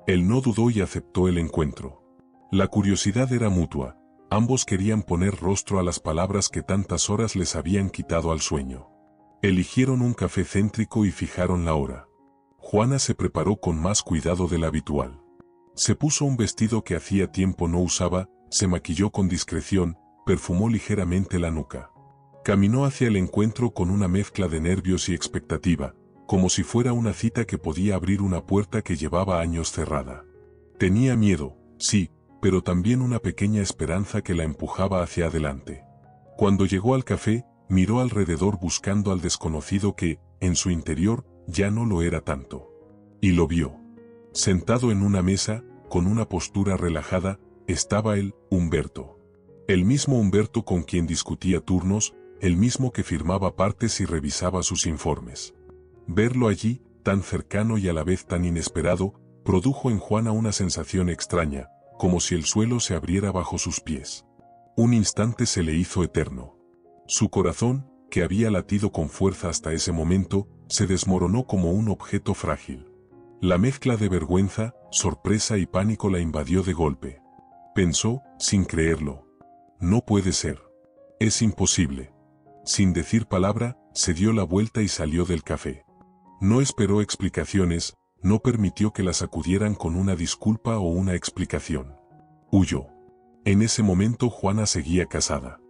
Él no dudó y aceptó el encuentro. La curiosidad era mutua, ambos querían poner rostro a las palabras que tantas horas les habían quitado al sueño. Eligieron un café céntrico y fijaron la hora. Juana se preparó con más cuidado del habitual. Se puso un vestido que hacía tiempo no usaba, se maquilló con discreción, perfumó ligeramente la nuca. Caminó hacia el encuentro con una mezcla de nervios y expectativa, como si fuera una cita que podía abrir una puerta que llevaba años cerrada. Tenía miedo, sí, pero también una pequeña esperanza que la empujaba hacia adelante. Cuando llegó al café, miró alrededor buscando al desconocido que, en su interior, ya no lo era tanto. Y lo vio. Sentado en una mesa, con una postura relajada, estaba él, Humberto. El mismo Humberto con quien discutía turnos, el mismo que firmaba partes y revisaba sus informes. Verlo allí, tan cercano y a la vez tan inesperado, produjo en Juana una sensación extraña, como si el suelo se abriera bajo sus pies. Un instante se le hizo eterno. Su corazón, que había latido con fuerza hasta ese momento, se desmoronó como un objeto frágil. La mezcla de vergüenza, sorpresa y pánico la invadió de golpe. Pensó, sin creerlo: no puede ser. Es imposible. Sin decir palabra, se dio la vuelta y salió del café. No esperó explicaciones, no permitió que la sacudieran con una disculpa o una explicación. Huyó. En ese momento Juana seguía casada.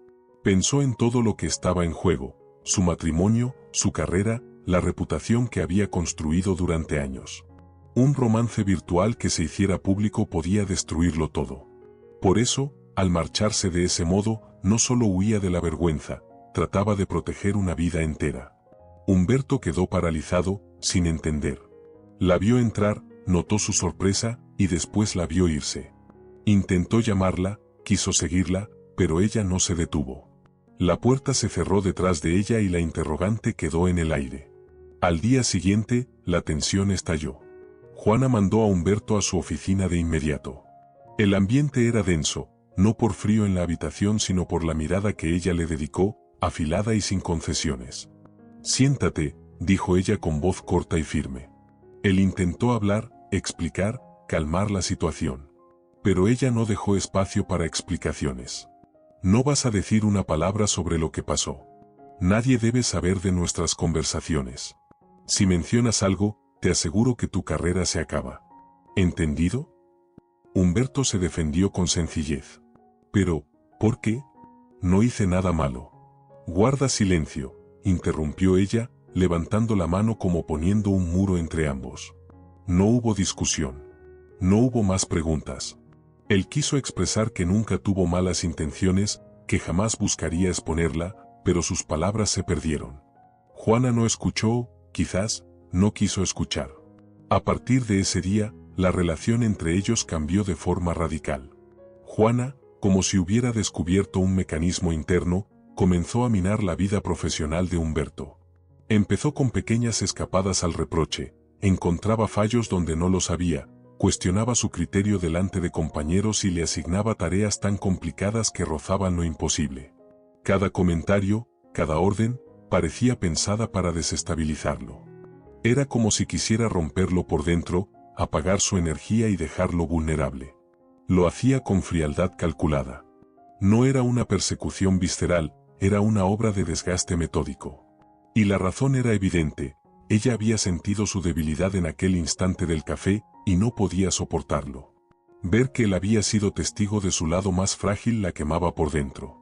Pensó en todo lo que estaba en juego, su matrimonio, su carrera, la reputación que había construido durante años. Un romance virtual que se hiciera público podía destruirlo todo. Por eso, al marcharse de ese modo, no solo huía de la vergüenza, trataba de proteger una vida entera. Humberto quedó paralizado, sin entender. La vio entrar, notó su sorpresa, y después la vio irse. Intentó llamarla, quiso seguirla, pero ella no se detuvo. La puerta se cerró detrás de ella y la interrogante quedó en el aire. Al día siguiente, la tensión estalló. Juana mandó a Humberto a su oficina de inmediato. El ambiente era denso, no por frío en la habitación sino por la mirada que ella le dedicó, afilada y sin concesiones. «Siéntate», dijo ella con voz corta y firme. Él intentó hablar, explicar, calmar la situación. Pero ella no dejó espacio para explicaciones. «No vas a decir una palabra sobre lo que pasó». Nadie debe saber de nuestras conversaciones. Si mencionas algo, te aseguro que tu carrera se acaba. ¿Entendido? Humberto se defendió con sencillez. Pero, ¿por qué? No hice nada malo. Guarda silencio, interrumpió ella, levantando la mano como poniendo un muro entre ambos. No hubo discusión. No hubo más preguntas. Él quiso expresar que nunca tuvo malas intenciones, que jamás buscaría exponerla, pero sus palabras se perdieron. Juana no escuchó, quizás, no quiso escuchar. A partir de ese día, la relación entre ellos cambió de forma radical. Juana, como si hubiera descubierto un mecanismo interno, comenzó a minar la vida profesional de Humberto. Empezó con pequeñas escapadas al reproche, encontraba fallos donde no los había, cuestionaba su criterio delante de compañeros y le asignaba tareas tan complicadas que rozaban lo imposible. Cada comentario, cada orden, parecía pensada para desestabilizarlo. Era como si quisiera romperlo por dentro, apagar su energía y dejarlo vulnerable. Lo hacía con frialdad calculada. No era una persecución visceral, era una obra de desgaste metódico. Y la razón era evidente, ella había sentido su debilidad en aquel instante del café y no podía soportarlo. Ver que él había sido testigo de su lado más frágil la quemaba por dentro.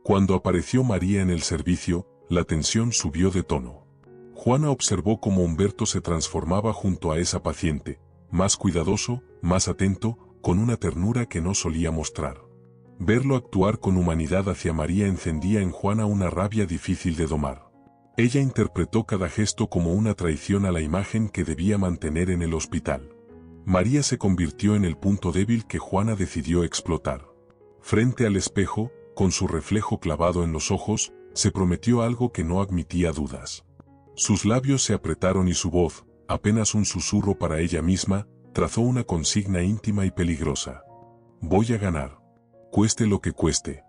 Cuando apareció María en el servicio, la tensión subió de tono. Juana observó cómo Humberto se transformaba junto a esa paciente, más cuidadoso, más atento, con una ternura que no solía mostrar. Verlo actuar con humanidad hacia María encendía en Juana una rabia difícil de domar. Ella interpretó cada gesto como una traición a la imagen que debía mantener en el hospital. María se convirtió en el punto débil que Juana decidió explotar. Frente al espejo, con su reflejo clavado en los ojos, se prometió algo que no admitía dudas. Sus labios se apretaron y su voz, apenas un susurro para ella misma, trazó una consigna íntima y peligrosa. Voy a ganar. Cueste lo que cueste.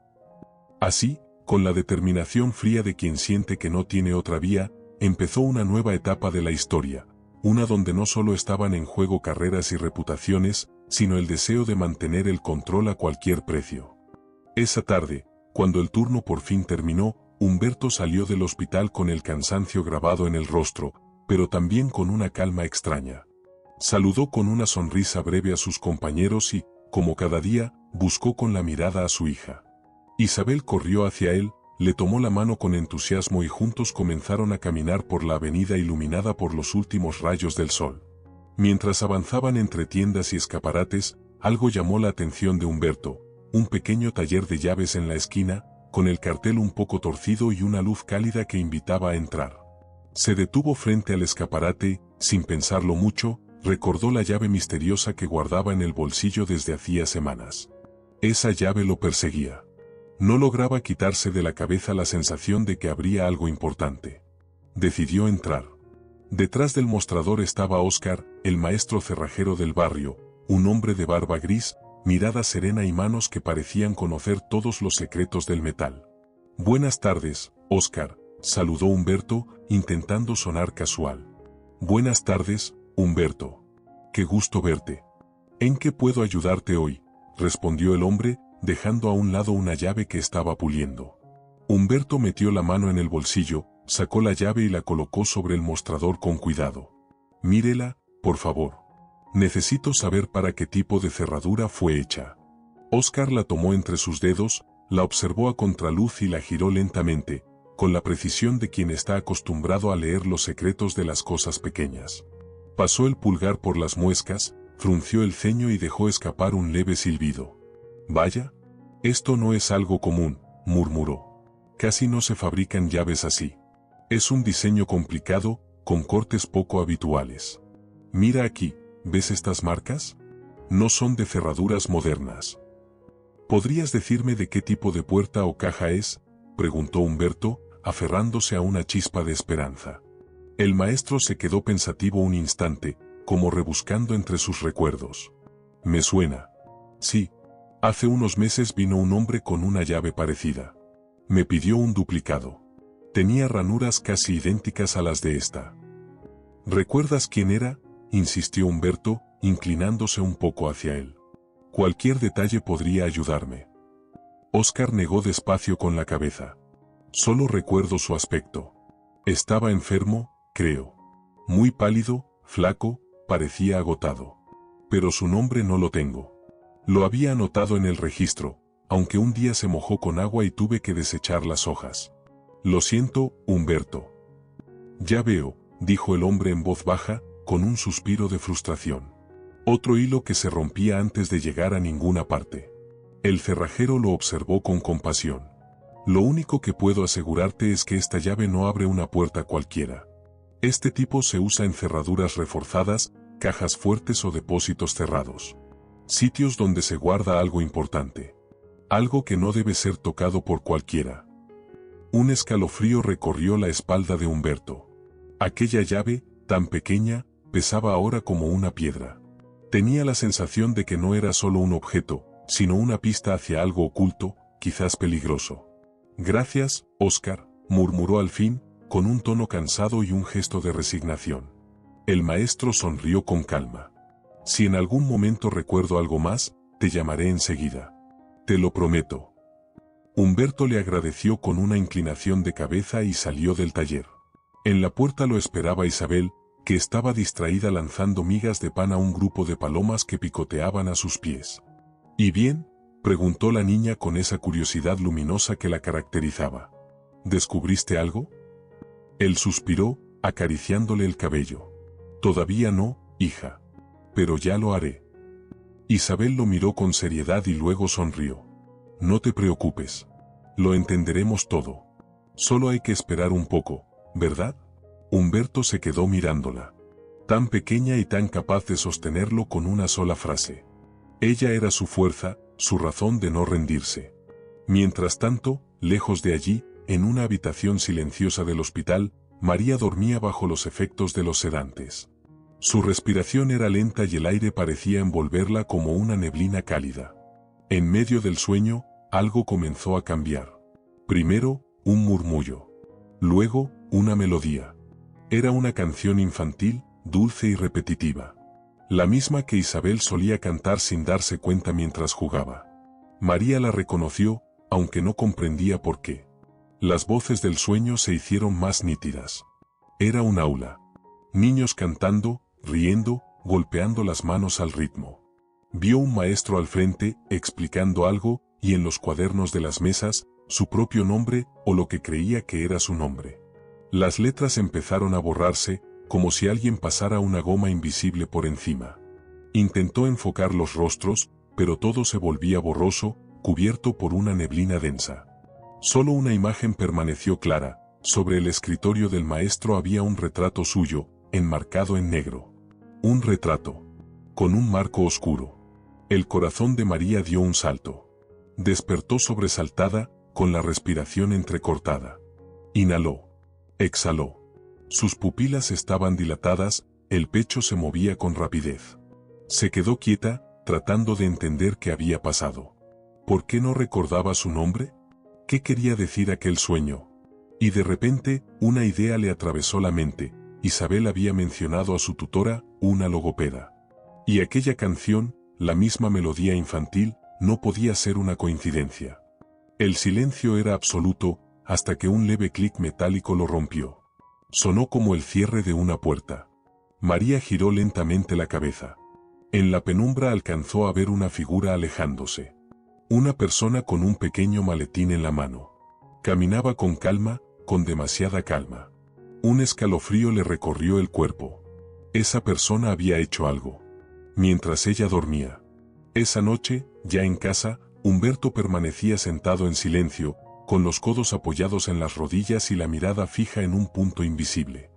Así, con la determinación fría de quien siente que no tiene otra vía, empezó una nueva etapa de la historia, una donde no solo estaban en juego carreras y reputaciones, sino el deseo de mantener el control a cualquier precio. Esa tarde, cuando el turno por fin terminó, Humberto salió del hospital con el cansancio grabado en el rostro, pero también con una calma extraña. Saludó con una sonrisa breve a sus compañeros y, como cada día, buscó con la mirada a su hija. Isabel corrió hacia él, le tomó la mano con entusiasmo y juntos comenzaron a caminar por la avenida iluminada por los últimos rayos del sol. Mientras avanzaban entre tiendas y escaparates, algo llamó la atención de Humberto, un pequeño taller de llaves en la esquina, con el cartel un poco torcido y una luz cálida que invitaba a entrar. Se detuvo frente al escaparate, sin pensarlo mucho, recordó la llave misteriosa que guardaba en el bolsillo desde hacía semanas. Esa llave lo perseguía. No lograba quitarse de la cabeza la sensación de que habría algo importante. Decidió entrar. Detrás del mostrador estaba Óscar, el maestro cerrajero del barrio, un hombre de barba gris, mirada serena y manos que parecían conocer todos los secretos del metal. Buenas tardes, Óscar, saludó Humberto, intentando sonar casual. Buenas tardes, Humberto. Qué gusto verte. ¿En qué puedo ayudarte hoy?, respondió el hombre, dejando a un lado una llave que estaba puliendo. Humberto metió la mano en el bolsillo, sacó la llave y la colocó sobre el mostrador con cuidado. Mírela, por favor. Necesito saber para qué tipo de cerradura fue hecha. Óscar la tomó entre sus dedos, la observó a contraluz y la giró lentamente, con la precisión de quien está acostumbrado a leer los secretos de las cosas pequeñas. Pasó el pulgar por las muescas, frunció el ceño y dejó escapar un leve silbido. Vaya, esto no es algo común, murmuró. Casi no se fabrican llaves así. Es un diseño complicado, con cortes poco habituales. Mira aquí, ¿ves estas marcas? No son de cerraduras modernas. ¿Podrías decirme de qué tipo de puerta o caja es?, preguntó Humberto, aferrándose a una chispa de esperanza. El maestro se quedó pensativo un instante, como rebuscando entre sus recuerdos. Me suena. Sí. Hace unos meses vino un hombre con una llave parecida. Me pidió un duplicado. Tenía ranuras casi idénticas a las de esta. ¿Recuerdas quién era?, insistió Humberto, inclinándose un poco hacia él. Cualquier detalle podría ayudarme. Óscar negó despacio con la cabeza. Solo recuerdo su aspecto. Estaba enfermo, creo. Muy pálido, flaco, parecía agotado. Pero su nombre no lo tengo. Lo había anotado en el registro, aunque un día se mojó con agua y tuve que desechar las hojas. Lo siento, Humberto. Ya veo, dijo el hombre en voz baja, con un suspiro de frustración. Otro hilo que se rompía antes de llegar a ninguna parte. El cerrajero lo observó con compasión. Lo único que puedo asegurarte es que esta llave no abre una puerta cualquiera. Este tipo se usa en cerraduras reforzadas, cajas fuertes o depósitos cerrados. Sitios donde se guarda algo importante. Algo que no debe ser tocado por cualquiera. Un escalofrío recorrió la espalda de Humberto. Aquella llave, tan pequeña, pesaba ahora como una piedra. Tenía la sensación de que no era solo un objeto, sino una pista hacia algo oculto, quizás peligroso. Gracias, Oscar, murmuró al fin, con un tono cansado y un gesto de resignación. El maestro sonrió con calma. Si en algún momento recuerdo algo más, te llamaré enseguida. Te lo prometo. Humberto le agradeció con una inclinación de cabeza y salió del taller. En la puerta lo esperaba Isabel, que estaba distraída lanzando migas de pan a un grupo de palomas que picoteaban a sus pies. ¿Y bien?, preguntó la niña con esa curiosidad luminosa que la caracterizaba. ¿Descubriste algo? Él suspiró, acariciándole el cabello. Todavía no, hija. Pero ya lo haré. Isabel lo miró con seriedad y luego sonrió. No te preocupes. Lo entenderemos todo. Solo hay que esperar un poco, ¿verdad? Humberto se quedó mirándola. Tan pequeña y tan capaz de sostenerlo con una sola frase. Ella era su fuerza, su razón de no rendirse. Mientras tanto, lejos de allí, en una habitación silenciosa del hospital, María dormía bajo los efectos de los sedantes. Su respiración era lenta y el aire parecía envolverla como una neblina cálida. En medio del sueño, algo comenzó a cambiar. Primero, un murmullo. Luego, una melodía. Era una canción infantil, dulce y repetitiva. La misma que Isabel solía cantar sin darse cuenta mientras jugaba. María la reconoció, aunque no comprendía por qué. Las voces del sueño se hicieron más nítidas. Era un aula. Niños cantando, riendo, golpeando las manos al ritmo. Vio un maestro al frente, explicando algo, y en los cuadernos de las mesas, su propio nombre, o lo que creía que era su nombre. Las letras empezaron a borrarse, como si alguien pasara una goma invisible por encima. Intentó enfocar los rostros, pero todo se volvía borroso, cubierto por una neblina densa. Solo una imagen permaneció clara. Sobre el escritorio del maestro había un retrato suyo, enmarcado en negro. Un retrato. Con un marco oscuro. El corazón de María dio un salto. Despertó sobresaltada, con la respiración entrecortada. Inhaló. Exhaló. Sus pupilas estaban dilatadas, el pecho se movía con rapidez. Se quedó quieta, tratando de entender qué había pasado. ¿Por qué no recordaba su nombre? ¿Qué quería decir aquel sueño? Y de repente, una idea le atravesó la mente. Isabel había mencionado a su tutora, una logopeda. Y aquella canción, la misma melodía infantil, no podía ser una coincidencia. El silencio era absoluto, hasta que un leve clic metálico lo rompió. Sonó como el cierre de una puerta. María giró lentamente la cabeza. En la penumbra alcanzó a ver una figura alejándose. Una persona con un pequeño maletín en la mano. Caminaba con calma, con demasiada calma. Un escalofrío le recorrió el cuerpo. Esa persona había hecho algo. Mientras ella dormía. Esa noche, ya en casa, Humberto permanecía sentado en silencio, con los codos apoyados en las rodillas y la mirada fija en un punto invisible.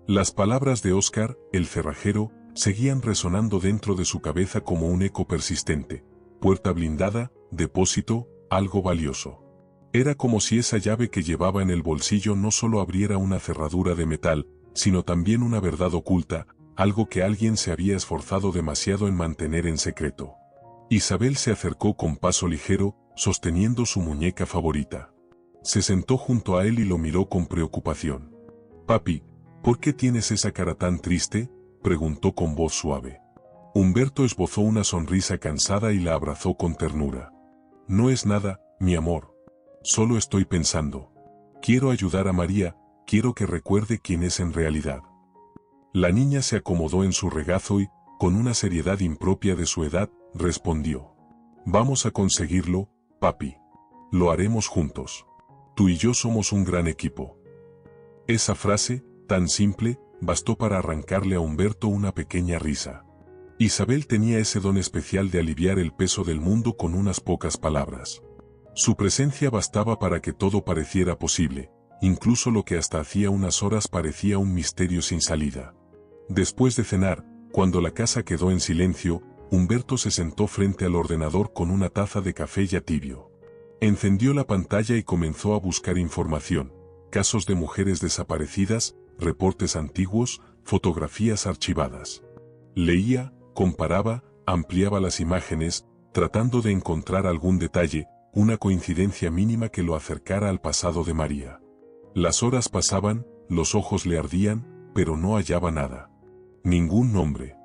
Las palabras de Oscar, el cerrajero, seguían resonando dentro de su cabeza como un eco persistente. Puerta blindada, depósito, algo valioso. Era como si esa llave que llevaba en el bolsillo no solo abriera una cerradura de metal, sino también una verdad oculta, algo que alguien se había esforzado demasiado en mantener en secreto. Isabel se acercó con paso ligero, sosteniendo su muñeca favorita. Se sentó junto a él y lo miró con preocupación. «Papi, ¿por qué tienes esa cara tan triste?», preguntó con voz suave. Humberto esbozó una sonrisa cansada y la abrazó con ternura. «No es nada, mi amor. Solo estoy pensando. Quiero ayudar a María, quiero que recuerde quién es en realidad. La niña se acomodó en su regazo y, con una seriedad impropia de su edad, respondió. Vamos a conseguirlo, papi. Lo haremos juntos. Tú y yo somos un gran equipo. Esa frase, tan simple, bastó para arrancarle a Humberto una pequeña risa. Isabel tenía ese don especial de aliviar el peso del mundo con unas pocas palabras. Su presencia bastaba para que todo pareciera posible, incluso lo que hasta hacía unas horas parecía un misterio sin salida. Después de cenar, cuando la casa quedó en silencio, Humberto se sentó frente al ordenador con una taza de café ya tibio. Encendió la pantalla y comenzó a buscar información, casos de mujeres desaparecidas, reportes antiguos, fotografías archivadas. Leía, comparaba, ampliaba las imágenes, tratando de encontrar algún detalle, una coincidencia mínima que lo acercara al pasado de María. Las horas pasaban, los ojos le ardían, pero no hallaba nada. Ningún nombre.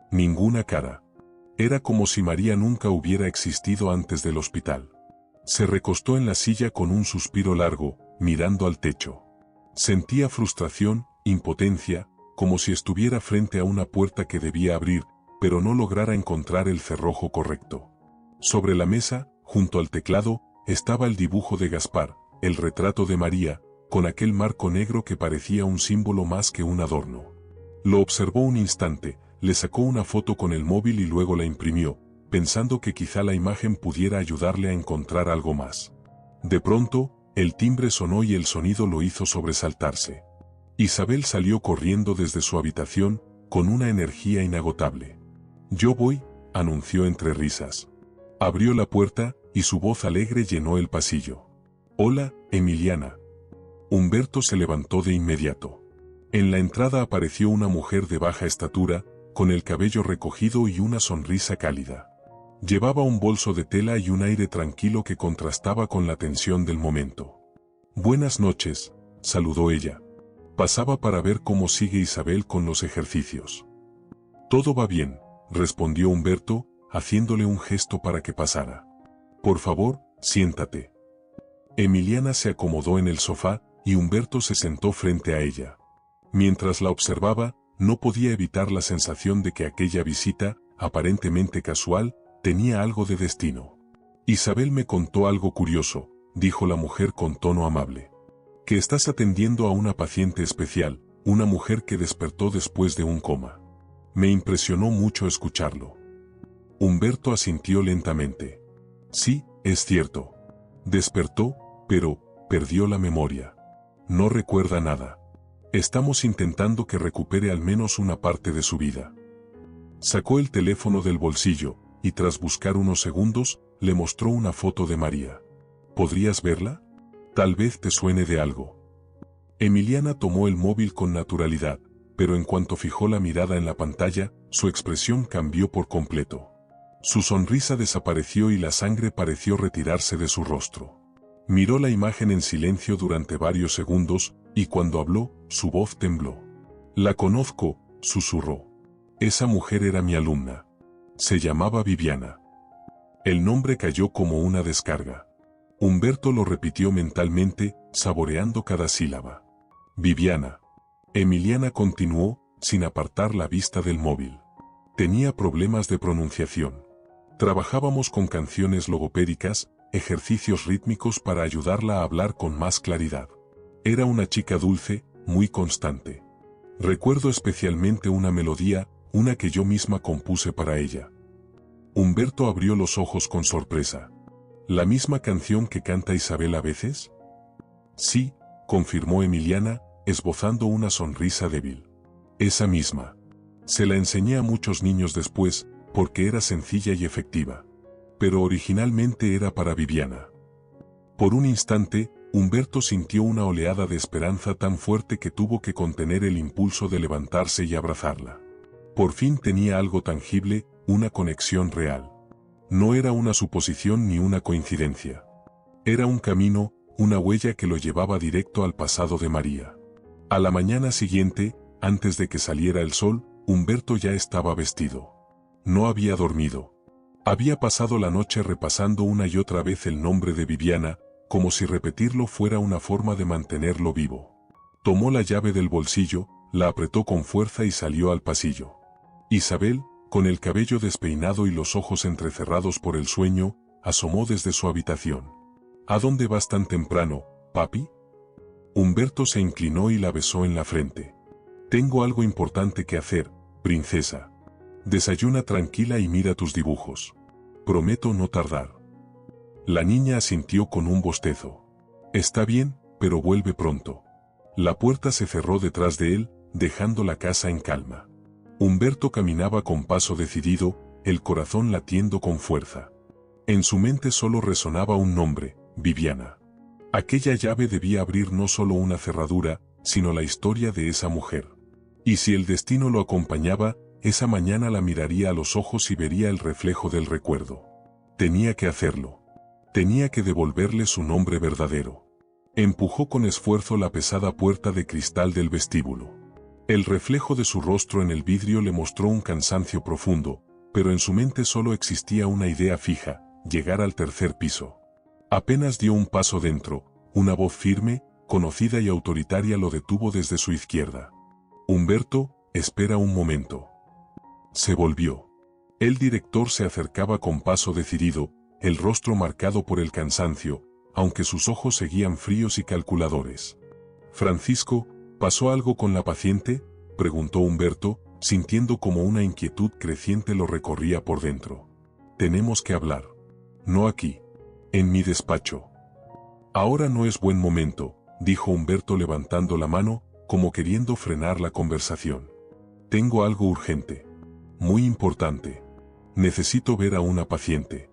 Ninguna cara. Era como si María nunca hubiera existido antes del hospital. Se recostó en la silla con un suspiro largo, mirando al techo. Sentía frustración, impotencia, como si estuviera frente a una puerta que debía abrir, pero no lograra encontrar el cerrojo correcto. Sobre la mesa, junto al teclado, estaba el dibujo de Gaspar, el retrato de María, con aquel marco negro que parecía un símbolo más que un adorno. Lo observó un instante, le sacó una foto con el móvil y luego la imprimió, pensando que quizá la imagen pudiera ayudarle a encontrar algo más. De pronto, el timbre sonó y el sonido lo hizo sobresaltarse. Isabel salió corriendo desde su habitación, con una energía inagotable. «Yo voy», anunció entre risas. Abrió la puerta, y su voz alegre llenó el pasillo. «Hola, Emiliana». Humberto se levantó de inmediato. En la entrada apareció una mujer de baja estatura, con el cabello recogido y una sonrisa cálida. Llevaba un bolso de tela y un aire tranquilo que contrastaba con la tensión del momento. «Buenas noches», saludó ella. «Pasaba para ver cómo sigue Isabel con los ejercicios». «Todo va bien», respondió Humberto, haciéndole un gesto para que pasara. «Por favor, siéntate». Emiliana se acomodó en el sofá, y Humberto se sentó frente a ella. Mientras la observaba, no podía evitar la sensación de que aquella visita, aparentemente casual, tenía algo de destino. «Isabel me contó algo curioso», dijo la mujer con tono amable. «Que estás atendiendo a una paciente especial, una mujer que despertó después de un coma». Me impresionó mucho escucharlo. Humberto asintió lentamente. «Sí, es cierto. Despertó, pero perdió la memoria. No recuerda nada. Estamos intentando que recupere al menos una parte de su vida». Sacó el teléfono del bolsillo, y tras buscar unos segundos, le mostró una foto de María. «¿Podrías verla? Tal vez te suene de algo». Emiliana tomó el móvil con naturalidad, pero en cuanto fijó la mirada en la pantalla, su expresión cambió por completo. Su sonrisa desapareció y la sangre pareció retirarse de su rostro. Miró la imagen en silencio durante varios segundos, y cuando habló, su voz tembló. «La conozco», susurró. «Esa mujer era mi alumna. Se llamaba Viviana». El nombre cayó como una descarga. Humberto lo repitió mentalmente, saboreando cada sílaba. «Viviana». Emiliana continuó, sin apartar la vista del móvil. «Tenía problemas de pronunciación. Trabajábamos con canciones logopédicas, ejercicios rítmicos para ayudarla a hablar con más claridad. Era una chica dulce, muy constante. Recuerdo especialmente una melodía, una que yo misma compuse para ella». Humberto abrió los ojos con sorpresa. «¿La misma canción que canta Isabel a veces?» «Sí», confirmó Emiliana, esbozando una sonrisa débil. «Esa misma. Se la enseñé a muchos niños después, porque era sencilla y efectiva. Pero originalmente era para Viviana». Por un instante, Humberto sintió una oleada de esperanza tan fuerte que tuvo que contener el impulso de levantarse y abrazarla. Por fin tenía algo tangible, una conexión real. No era una suposición ni una coincidencia. Era un camino, una huella que lo llevaba directo al pasado de María. A la mañana siguiente, antes de que saliera el sol, Humberto ya estaba vestido. No había dormido. Había pasado la noche repasando una y otra vez el nombre de Viviana, como si repetirlo fuera una forma de mantenerlo vivo. Tomó la llave del bolsillo, la apretó con fuerza y salió al pasillo. Isabel, con el cabello despeinado y los ojos entrecerrados por el sueño, asomó desde su habitación. ¿A dónde vas tan temprano, papi? Humberto se inclinó y la besó en la frente. Tengo algo importante que hacer, princesa. Desayuna tranquila y mira tus dibujos. Prometo no tardar. La niña asintió con un bostezo. Está bien, pero vuelve pronto. La puerta se cerró detrás de él, dejando la casa en calma. Humberto caminaba con paso decidido, el corazón latiendo con fuerza. En su mente solo resonaba un nombre, Viviana. Aquella llave debía abrir no solo una cerradura, sino la historia de esa mujer. Y si el destino lo acompañaba, esa mañana la miraría a los ojos y vería el reflejo del recuerdo. Tenía que hacerlo. Tenía que devolverle su nombre verdadero. Empujó con esfuerzo la pesada puerta de cristal del vestíbulo. El reflejo de su rostro en el vidrio le mostró un cansancio profundo, pero en su mente solo existía una idea fija: llegar al tercer piso. Apenas dio un paso dentro, una voz firme, conocida y autoritaria lo detuvo desde su izquierda. Humberto, espera un momento. Se volvió. El director se acercaba con paso decidido, el rostro marcado por el cansancio, aunque sus ojos seguían fríos y calculadores. Francisco, ¿pasó algo con la paciente?, preguntó Humberto, sintiendo como una inquietud creciente lo recorría por dentro. Tenemos que hablar. No aquí. En mi despacho. Ahora no es buen momento, dijo Humberto levantando la mano, como queriendo frenar la conversación. Tengo algo urgente. Muy importante. Necesito ver a una paciente.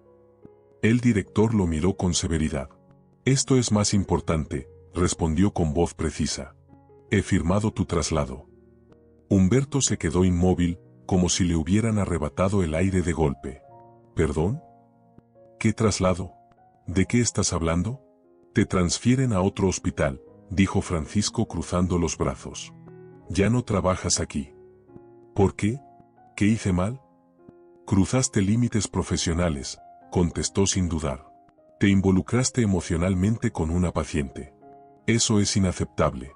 El director lo miró con severidad. Esto es más importante, respondió con voz precisa. He firmado tu traslado. Humberto se quedó inmóvil, como si le hubieran arrebatado el aire de golpe. ¿Perdón? ¿Qué traslado? ¿De qué estás hablando? Te transfieren a otro hospital, dijo Francisco cruzando los brazos. Ya no trabajas aquí. ¿Por qué? ¿Qué hice mal? Cruzaste límites profesionales, contestó sin dudar. Te involucraste emocionalmente con una paciente. Eso es inaceptable.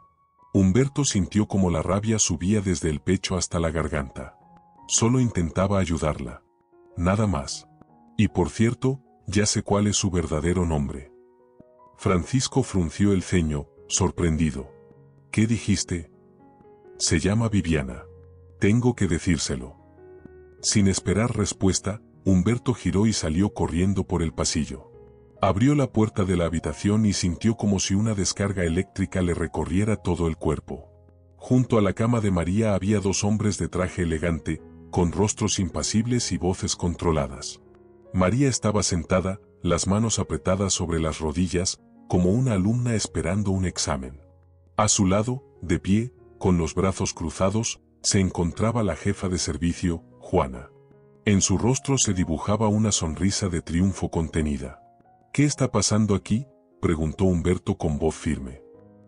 Humberto sintió como la rabia subía desde el pecho hasta la garganta. Solo intentaba ayudarla. Nada más. Y por cierto, ya sé cuál es su verdadero nombre. Francisco frunció el ceño, sorprendido. ¿Qué dijiste? Se llama Viviana. Tengo que decírselo. Sin esperar respuesta, Humberto giró y salió corriendo por el pasillo. Abrió la puerta de la habitación y sintió como si una descarga eléctrica le recorriera todo el cuerpo. Junto a la cama de María había dos hombres de traje elegante, con rostros impasibles y voces controladas. María estaba sentada, las manos apretadas sobre las rodillas, como una alumna esperando un examen. A su lado, de pie, con los brazos cruzados, se encontraba la jefa de servicio, Juana. En su rostro se dibujaba una sonrisa de triunfo contenida. ¿Qué está pasando aquí?, preguntó Humberto con voz firme.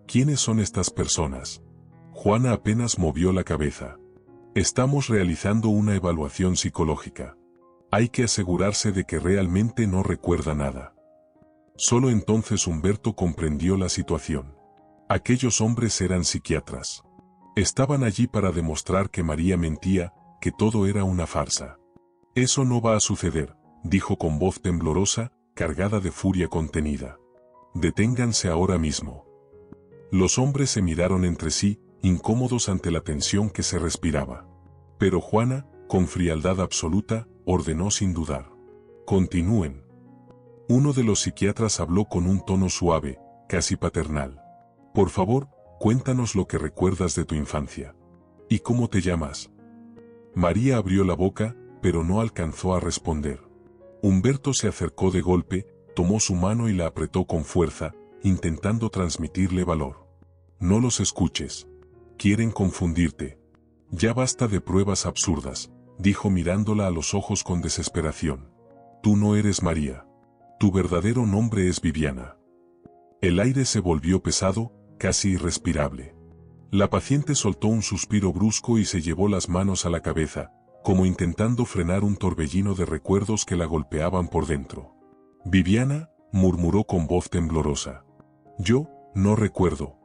¿Quiénes son estas personas? Juana apenas movió la cabeza. Estamos realizando una evaluación psicológica. Hay que asegurarse de que realmente no recuerda nada. Solo entonces Humberto comprendió la situación. Aquellos hombres eran psiquiatras. Estaban allí para demostrar que María mentía, que todo era una farsa. Eso no va a suceder, dijo con voz temblorosa, cargada de furia contenida. Deténganse ahora mismo. Los hombres se miraron entre sí, incómodos ante la tensión que se respiraba. Pero Juana, con frialdad absoluta, ordenó sin dudar. Continúen. Uno de los psiquiatras habló con un tono suave, casi paternal. Por favor, cuéntanos lo que recuerdas de tu infancia. ¿Y cómo te llamas? María abrió la boca, pero no alcanzó a responder. Humberto se acercó de golpe, tomó su mano y la apretó con fuerza, intentando transmitirle valor. No los escuches. Quieren confundirte. Ya basta de pruebas absurdas, dijo mirándola a los ojos con desesperación. Tú no eres María. Tu verdadero nombre es Viviana. El aire se volvió pesado, casi irrespirable. La paciente soltó un suspiro brusco y se llevó las manos a la cabeza, como intentando frenar un torbellino de recuerdos que la golpeaban por dentro. Viviana, murmuró con voz temblorosa. Yo, no recuerdo.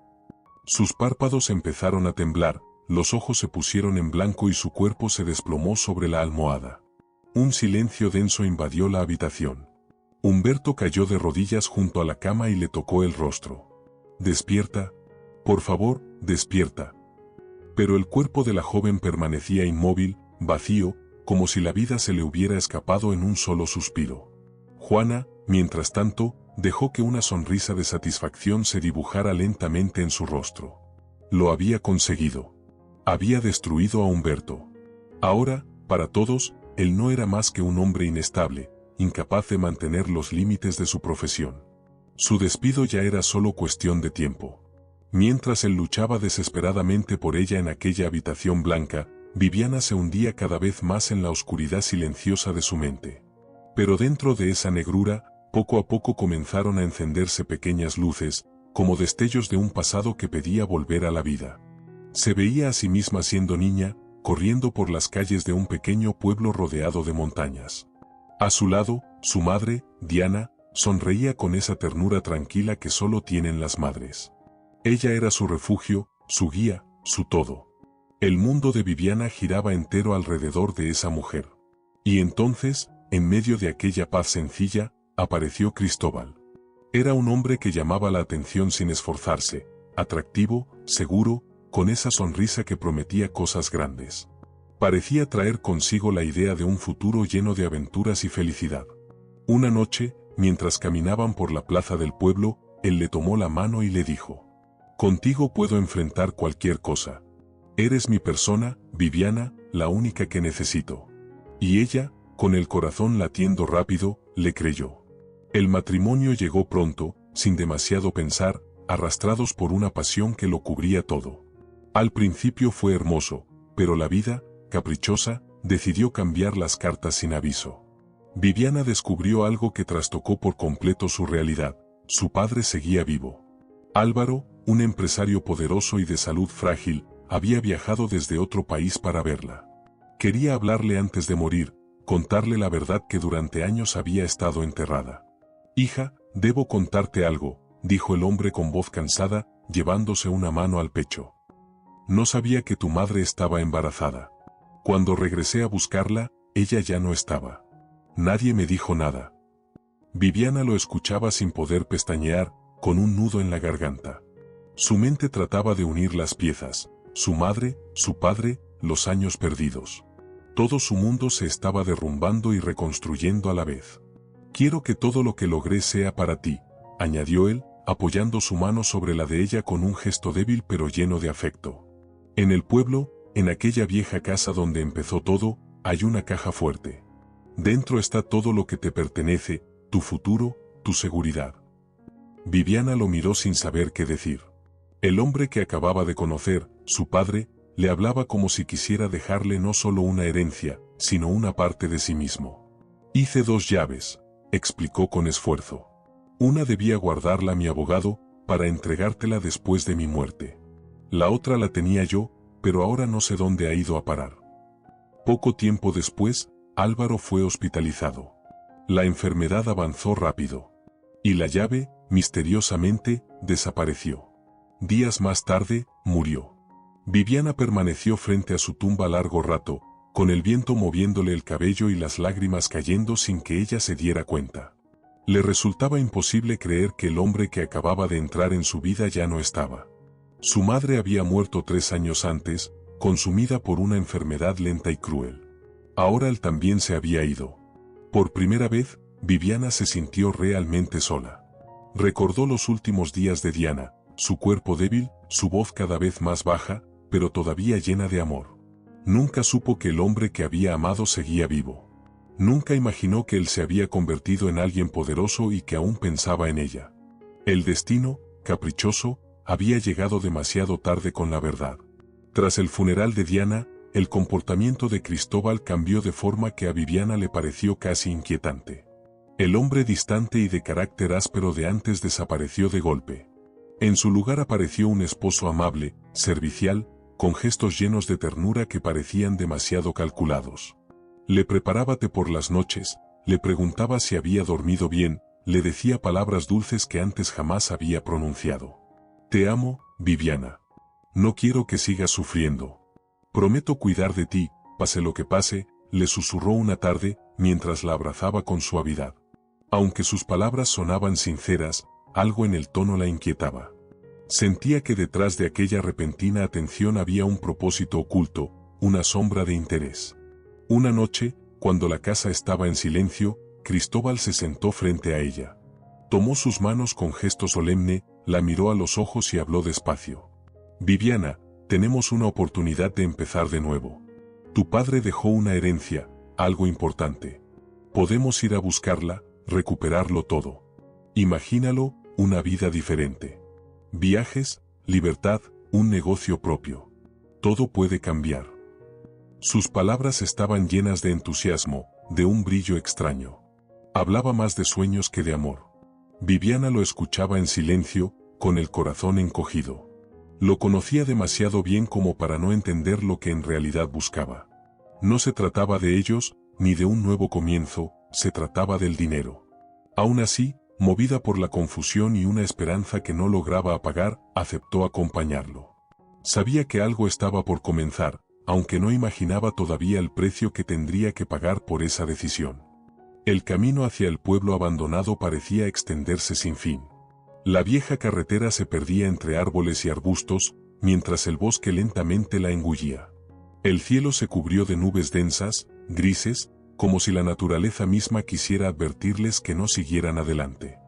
Sus párpados empezaron a temblar, los ojos se pusieron en blanco y su cuerpo se desplomó sobre la almohada. Un silencio denso invadió la habitación. Humberto cayó de rodillas junto a la cama y le tocó el rostro. Despierta, por favor, despierta. Pero el cuerpo de la joven permanecía inmóvil, vacío, como si la vida se le hubiera escapado en un solo suspiro. Juana, mientras tanto, dejó que una sonrisa de satisfacción se dibujara lentamente en su rostro. Lo había conseguido. Había destruido a Humberto. Ahora, para todos, él no era más que un hombre inestable, incapaz de mantener los límites de su profesión. Su despido ya era solo cuestión de tiempo. Mientras él luchaba desesperadamente por ella en aquella habitación blanca, Viviana se hundía cada vez más en la oscuridad silenciosa de su mente. Pero dentro de esa negrura, poco a poco comenzaron a encenderse pequeñas luces, como destellos de un pasado que pedía volver a la vida. Se veía a sí misma siendo niña, corriendo por las calles de un pequeño pueblo rodeado de montañas. A su lado, su madre, Diana, sonreía con esa ternura tranquila que solo tienen las madres. Ella era su refugio, su guía, su todo. El mundo de Viviana giraba entero alrededor de esa mujer. Y entonces, en medio de aquella paz sencilla, apareció Cristóbal. Era un hombre que llamaba la atención sin esforzarse, atractivo, seguro, con esa sonrisa que prometía cosas grandes. Parecía traer consigo la idea de un futuro lleno de aventuras y felicidad. Una noche, mientras caminaban por la plaza del pueblo, él le tomó la mano y le dijo: «Contigo puedo enfrentar cualquier cosa. Eres mi persona, Viviana, la única que necesito». Y ella, con el corazón latiendo rápido, le creyó. El matrimonio llegó pronto, sin demasiado pensar, arrastrados por una pasión que lo cubría todo. Al principio fue hermoso, pero la vida, caprichosa, decidió cambiar las cartas sin aviso. Viviana descubrió algo que trastocó por completo su realidad: su padre seguía vivo. Álvaro, un empresario poderoso y de salud frágil, había viajado desde otro país para verla. Quería hablarle antes de morir, contarle la verdad que durante años había estado enterrada. «Hija, debo contarte algo», dijo el hombre con voz cansada, llevándose una mano al pecho. «No sabía que tu madre estaba embarazada. Cuando regresé a buscarla, ella ya no estaba. Nadie me dijo nada». Viviana lo escuchaba sin poder pestañear, con un nudo en la garganta. Su mente trataba de unir las piezas: su madre, su padre, los años perdidos. Todo su mundo se estaba derrumbando y reconstruyendo a la vez. «Quiero que todo lo que logré sea para ti», añadió él, apoyando su mano sobre la de ella con un gesto débil pero lleno de afecto. «En el pueblo, en aquella vieja casa donde empezó todo, hay una caja fuerte. Dentro está todo lo que te pertenece, tu futuro, tu seguridad». Viviana lo miró sin saber qué decir. El hombre que acababa de conocer, su padre, le hablaba como si quisiera dejarle no solo una herencia, sino una parte de sí mismo. «Hice 2 llaves», explicó con esfuerzo. «Una debía guardarla mi abogado, para entregártela después de mi muerte. La otra la tenía yo, pero ahora no sé dónde ha ido a parar». Poco tiempo después, Álvaro fue hospitalizado. La enfermedad avanzó rápido. Y la llave, misteriosamente, desapareció. Días más tarde, murió. Viviana permaneció frente a su tumba largo rato, con el viento moviéndole el cabello y las lágrimas cayendo sin que ella se diera cuenta. Le resultaba imposible creer que el hombre que acababa de entrar en su vida ya no estaba. Su madre había muerto 3 años antes, consumida por una enfermedad lenta y cruel. Ahora él también se había ido. Por primera vez, Viviana se sintió realmente sola. Recordó los últimos días de Diana, su cuerpo débil, su voz cada vez más baja, pero todavía llena de amor. Nunca supo que el hombre que había amado seguía vivo. Nunca imaginó que él se había convertido en alguien poderoso y que aún pensaba en ella. El destino, caprichoso, había llegado demasiado tarde con la verdad. Tras el funeral de Diana, el comportamiento de Cristóbal cambió de forma que a Viviana le pareció casi inquietante. El hombre distante y de carácter áspero de antes desapareció de golpe. En su lugar apareció un esposo amable, servicial, con gestos llenos de ternura que parecían demasiado calculados. Le preparaba té por las noches, le preguntaba si había dormido bien, le decía palabras dulces que antes jamás había pronunciado. Te amo, Viviana. No quiero que sigas sufriendo. Prometo cuidar de ti, pase lo que pase, le susurró una tarde, mientras la abrazaba con suavidad. Aunque sus palabras sonaban sinceras, algo en el tono la inquietaba. Sentía que detrás de aquella repentina atención había un propósito oculto, una sombra de interés. Una noche, cuando la casa estaba en silencio, Cristóbal se sentó frente a ella. Tomó sus manos con gesto solemne, la miró a los ojos y habló despacio. Viviana, tenemos una oportunidad de empezar de nuevo. Tu padre dejó una herencia, algo importante. Podemos ir a buscarla, recuperarlo todo. Imagínalo, una vida diferente. Viajes, libertad, un negocio propio. Todo puede cambiar. Sus palabras estaban llenas de entusiasmo, de un brillo extraño. Hablaba más de sueños que de amor. Viviana lo escuchaba en silencio, con el corazón encogido. Lo conocía demasiado bien como para no entender lo que en realidad buscaba. No se trataba de ellos, ni de un nuevo comienzo, se trataba del dinero. Aún así, movida por la confusión y una esperanza que no lograba apagar, aceptó acompañarlo. Sabía que algo estaba por comenzar, aunque no imaginaba todavía el precio que tendría que pagar por esa decisión. El camino hacia el pueblo abandonado parecía extenderse sin fin. La vieja carretera se perdía entre árboles y arbustos, mientras el bosque lentamente la engullía. El cielo se cubrió de nubes densas, grises, como si la naturaleza misma quisiera advertirles que no siguieran adelante.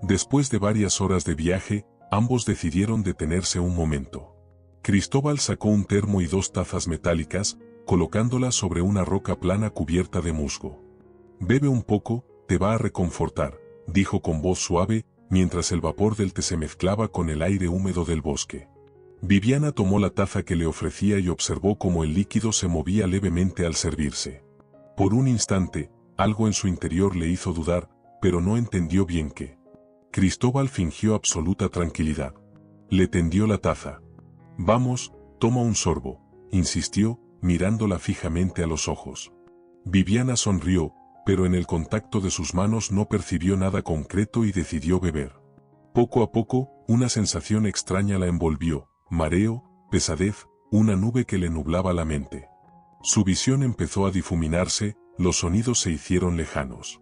Después de varias horas de viaje, ambos decidieron detenerse un momento. Cristóbal sacó un termo y 2 tazas metálicas, colocándolas sobre una roca plana cubierta de musgo. «Bebe un poco, te va a reconfortar», dijo con voz suave, mientras el vapor del té se mezclaba con el aire húmedo del bosque. Viviana tomó la taza que le ofrecía y observó cómo el líquido se movía levemente al servirse. Por un instante, algo en su interior le hizo dudar, pero no entendió bien qué. Cristóbal fingió absoluta tranquilidad. Le tendió la taza. «Vamos, toma un sorbo», insistió, mirándola fijamente a los ojos. Viviana sonrió, pero en el contacto de sus manos no percibió nada concreto y decidió beber. Poco a poco, una sensación extraña la envolvió, mareo, pesadez, una nube que le nublaba la mente. Su visión empezó a difuminarse, los sonidos se hicieron lejanos.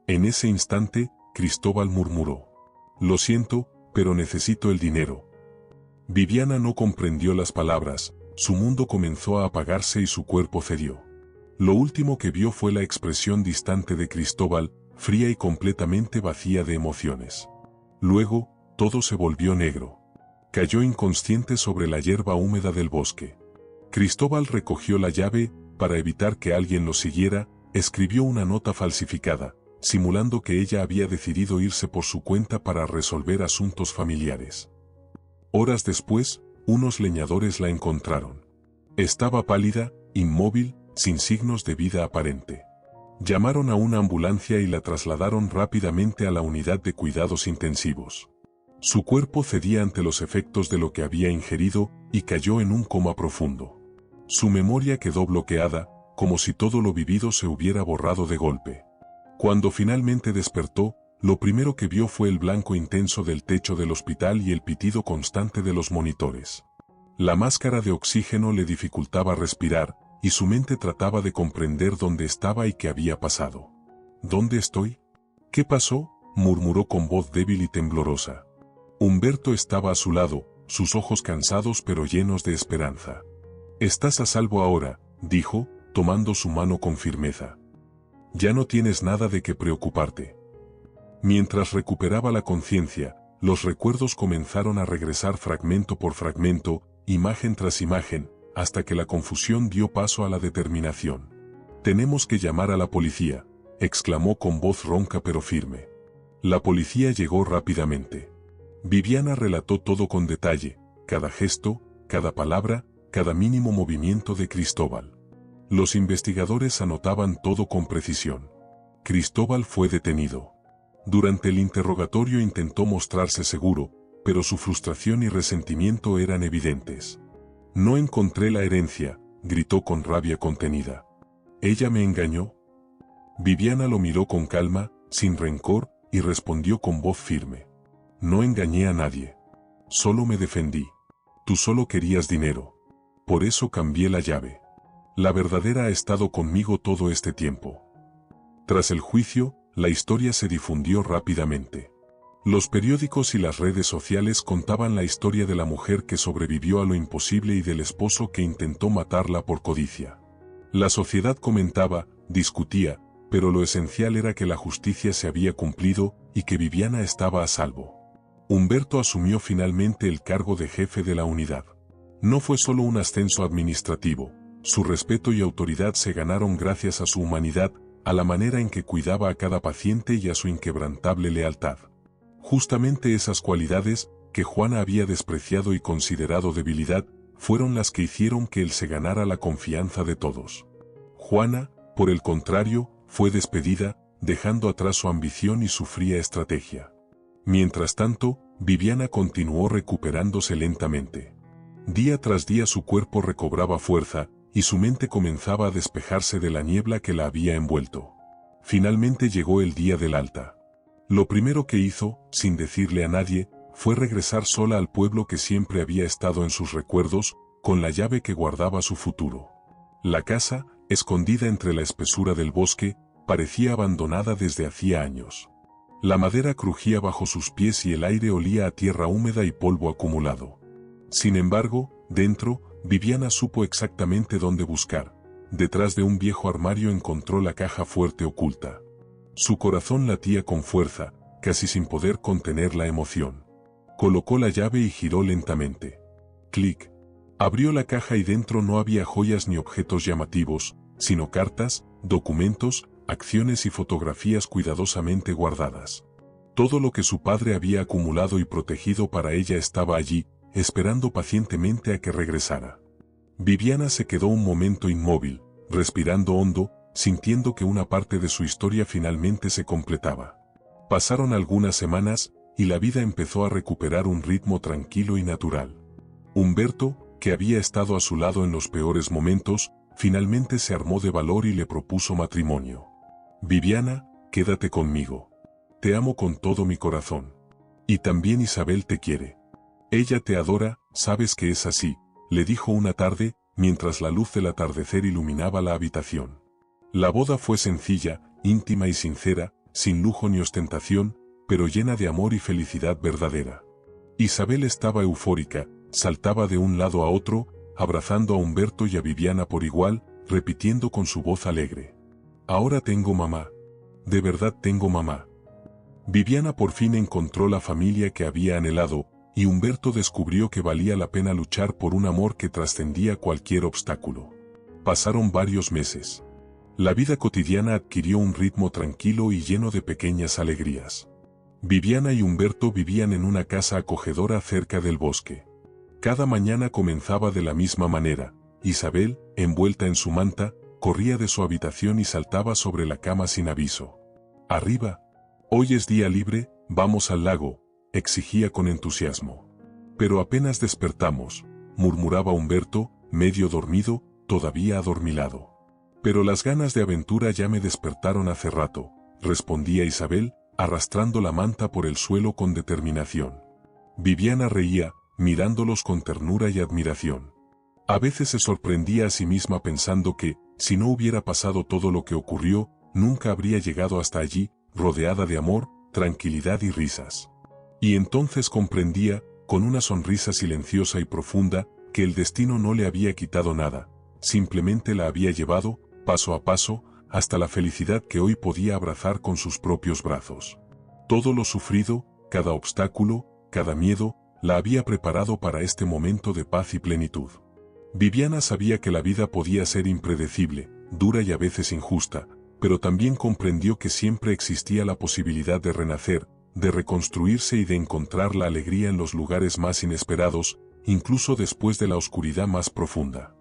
En ese instante, Cristóbal murmuró: «Lo siento, pero necesito el dinero». Viviana no comprendió las palabras, su mundo comenzó a apagarse y su cuerpo cedió. Lo último que vio fue la expresión distante de Cristóbal, fría y completamente vacía de emociones. Luego, todo se volvió negro. Cayó inconsciente sobre la hierba húmeda del bosque. Cristóbal recogió la llave, para evitar que alguien lo siguiera, escribió una nota falsificada, simulando que ella había decidido irse por su cuenta para resolver asuntos familiares. Horas después, unos leñadores la encontraron. Estaba pálida, inmóvil, sin signos de vida aparente. Llamaron a una ambulancia y la trasladaron rápidamente a la unidad de cuidados intensivos. Su cuerpo cedía ante los efectos de lo que había ingerido y cayó en un coma profundo. Su memoria quedó bloqueada, como si todo lo vivido se hubiera borrado de golpe. Cuando finalmente despertó, lo primero que vio fue el blanco intenso del techo del hospital y el pitido constante de los monitores. La máscara de oxígeno le dificultaba respirar, y su mente trataba de comprender dónde estaba y qué había pasado. ¿Dónde estoy? ¿Qué pasó?, murmuró con voz débil y temblorosa. Humberto estaba a su lado, sus ojos cansados pero llenos de esperanza. «Estás a salvo ahora», dijo, tomando su mano con firmeza. «Ya no tienes nada de qué preocuparte». Mientras recuperaba la conciencia, los recuerdos comenzaron a regresar fragmento por fragmento, imagen tras imagen, hasta que la confusión dio paso a la determinación. «Tenemos que llamar a la policía», exclamó con voz ronca pero firme. La policía llegó rápidamente. Viviana relató todo con detalle, cada gesto, cada palabra, cada mínimo movimiento de Cristóbal. Los investigadores anotaban todo con precisión. Cristóbal fue detenido. Durante el interrogatorio intentó mostrarse seguro, pero su frustración y resentimiento eran evidentes. «No encontré la herencia», gritó con rabia contenida. «¿Ella me engañó?». Viviana lo miró con calma, sin rencor, y respondió con voz firme. No engañé a nadie. Solo me defendí. Tú solo querías dinero. Por eso cambié la llave. La verdadera ha estado conmigo todo este tiempo. Tras el juicio, la historia se difundió rápidamente. Los periódicos y las redes sociales contaban la historia de la mujer que sobrevivió a lo imposible y del esposo que intentó matarla por codicia. La sociedad comentaba, discutía, pero lo esencial era que la justicia se había cumplido y que Viviana estaba a salvo. Humberto asumió finalmente el cargo de jefe de la unidad. No fue solo un ascenso administrativo, su respeto y autoridad se ganaron gracias a su humanidad, a la manera en que cuidaba a cada paciente y a su inquebrantable lealtad. Justamente esas cualidades, que Juana había despreciado y considerado debilidad, fueron las que hicieron que él se ganara la confianza de todos. Juana, por el contrario, fue despedida, dejando atrás su ambición y su fría estrategia. Mientras tanto, Viviana continuó recuperándose lentamente. Día tras día su cuerpo recobraba fuerza, y su mente comenzaba a despejarse de la niebla que la había envuelto. Finalmente llegó el día del alta. Lo primero que hizo, sin decirle a nadie, fue regresar sola al pueblo que siempre había estado en sus recuerdos, con la llave que guardaba su futuro. La casa, escondida entre la espesura del bosque, parecía abandonada desde hacía años. La madera crujía bajo sus pies y el aire olía a tierra húmeda y polvo acumulado. Sin embargo, dentro, Viviana supo exactamente dónde buscar. Detrás de un viejo armario encontró la caja fuerte oculta. Su corazón latía con fuerza, casi sin poder contener la emoción. Colocó la llave y giró lentamente. Clic. Abrió la caja y dentro no había joyas ni objetos llamativos, sino cartas, documentos, acciones y fotografías cuidadosamente guardadas. Todo lo que su padre había acumulado y protegido para ella estaba allí, esperando pacientemente a que regresara. Viviana se quedó un momento inmóvil, respirando hondo, sintiendo que una parte de su historia finalmente se completaba. Pasaron algunas semanas, y la vida empezó a recuperar un ritmo tranquilo y natural. Humberto, que había estado a su lado en los peores momentos, finalmente se armó de valor y le propuso matrimonio. Viviana, quédate conmigo. Te amo con todo mi corazón. Y también Isabel te quiere. Ella te adora, sabes que es así, le dijo una tarde, mientras la luz del atardecer iluminaba la habitación. La boda fue sencilla, íntima y sincera, sin lujo ni ostentación, pero llena de amor y felicidad verdadera. Isabel estaba eufórica, saltaba de un lado a otro, abrazando a Humberto y a Viviana por igual, repitiendo con su voz alegre. Ahora tengo mamá. De verdad tengo mamá. Viviana por fin encontró la familia que había anhelado, y Humberto descubrió que valía la pena luchar por un amor que trascendía cualquier obstáculo. Pasaron varios meses. La vida cotidiana adquirió un ritmo tranquilo y lleno de pequeñas alegrías. Viviana y Humberto vivían en una casa acogedora cerca del bosque. Cada mañana comenzaba de la misma manera. Isabel, envuelta en su manta, corría de su habitación y saltaba sobre la cama sin aviso. Arriba. Hoy es día libre, vamos al lago, exigía con entusiasmo. Pero apenas despertamos, murmuraba Humberto, medio dormido, todavía adormilado. Pero las ganas de aventura ya me despertaron hace rato, respondía Isabel, arrastrando la manta por el suelo con determinación. Viviana reía, mirándolos con ternura y admiración. A veces se sorprendía a sí misma pensando que, si no hubiera pasado todo lo que ocurrió, nunca habría llegado hasta allí, rodeada de amor, tranquilidad y risas. Y entonces comprendía, con una sonrisa silenciosa y profunda, que el destino no le había quitado nada, simplemente la había llevado, paso a paso, hasta la felicidad que hoy podía abrazar con sus propios brazos. Todo lo sufrido, cada obstáculo, cada miedo, la había preparado para este momento de paz y plenitud. Viviana sabía que la vida podía ser impredecible, dura y a veces injusta, pero también comprendió que siempre existía la posibilidad de renacer, de reconstruirse y de encontrar la alegría en los lugares más inesperados, incluso después de la oscuridad más profunda.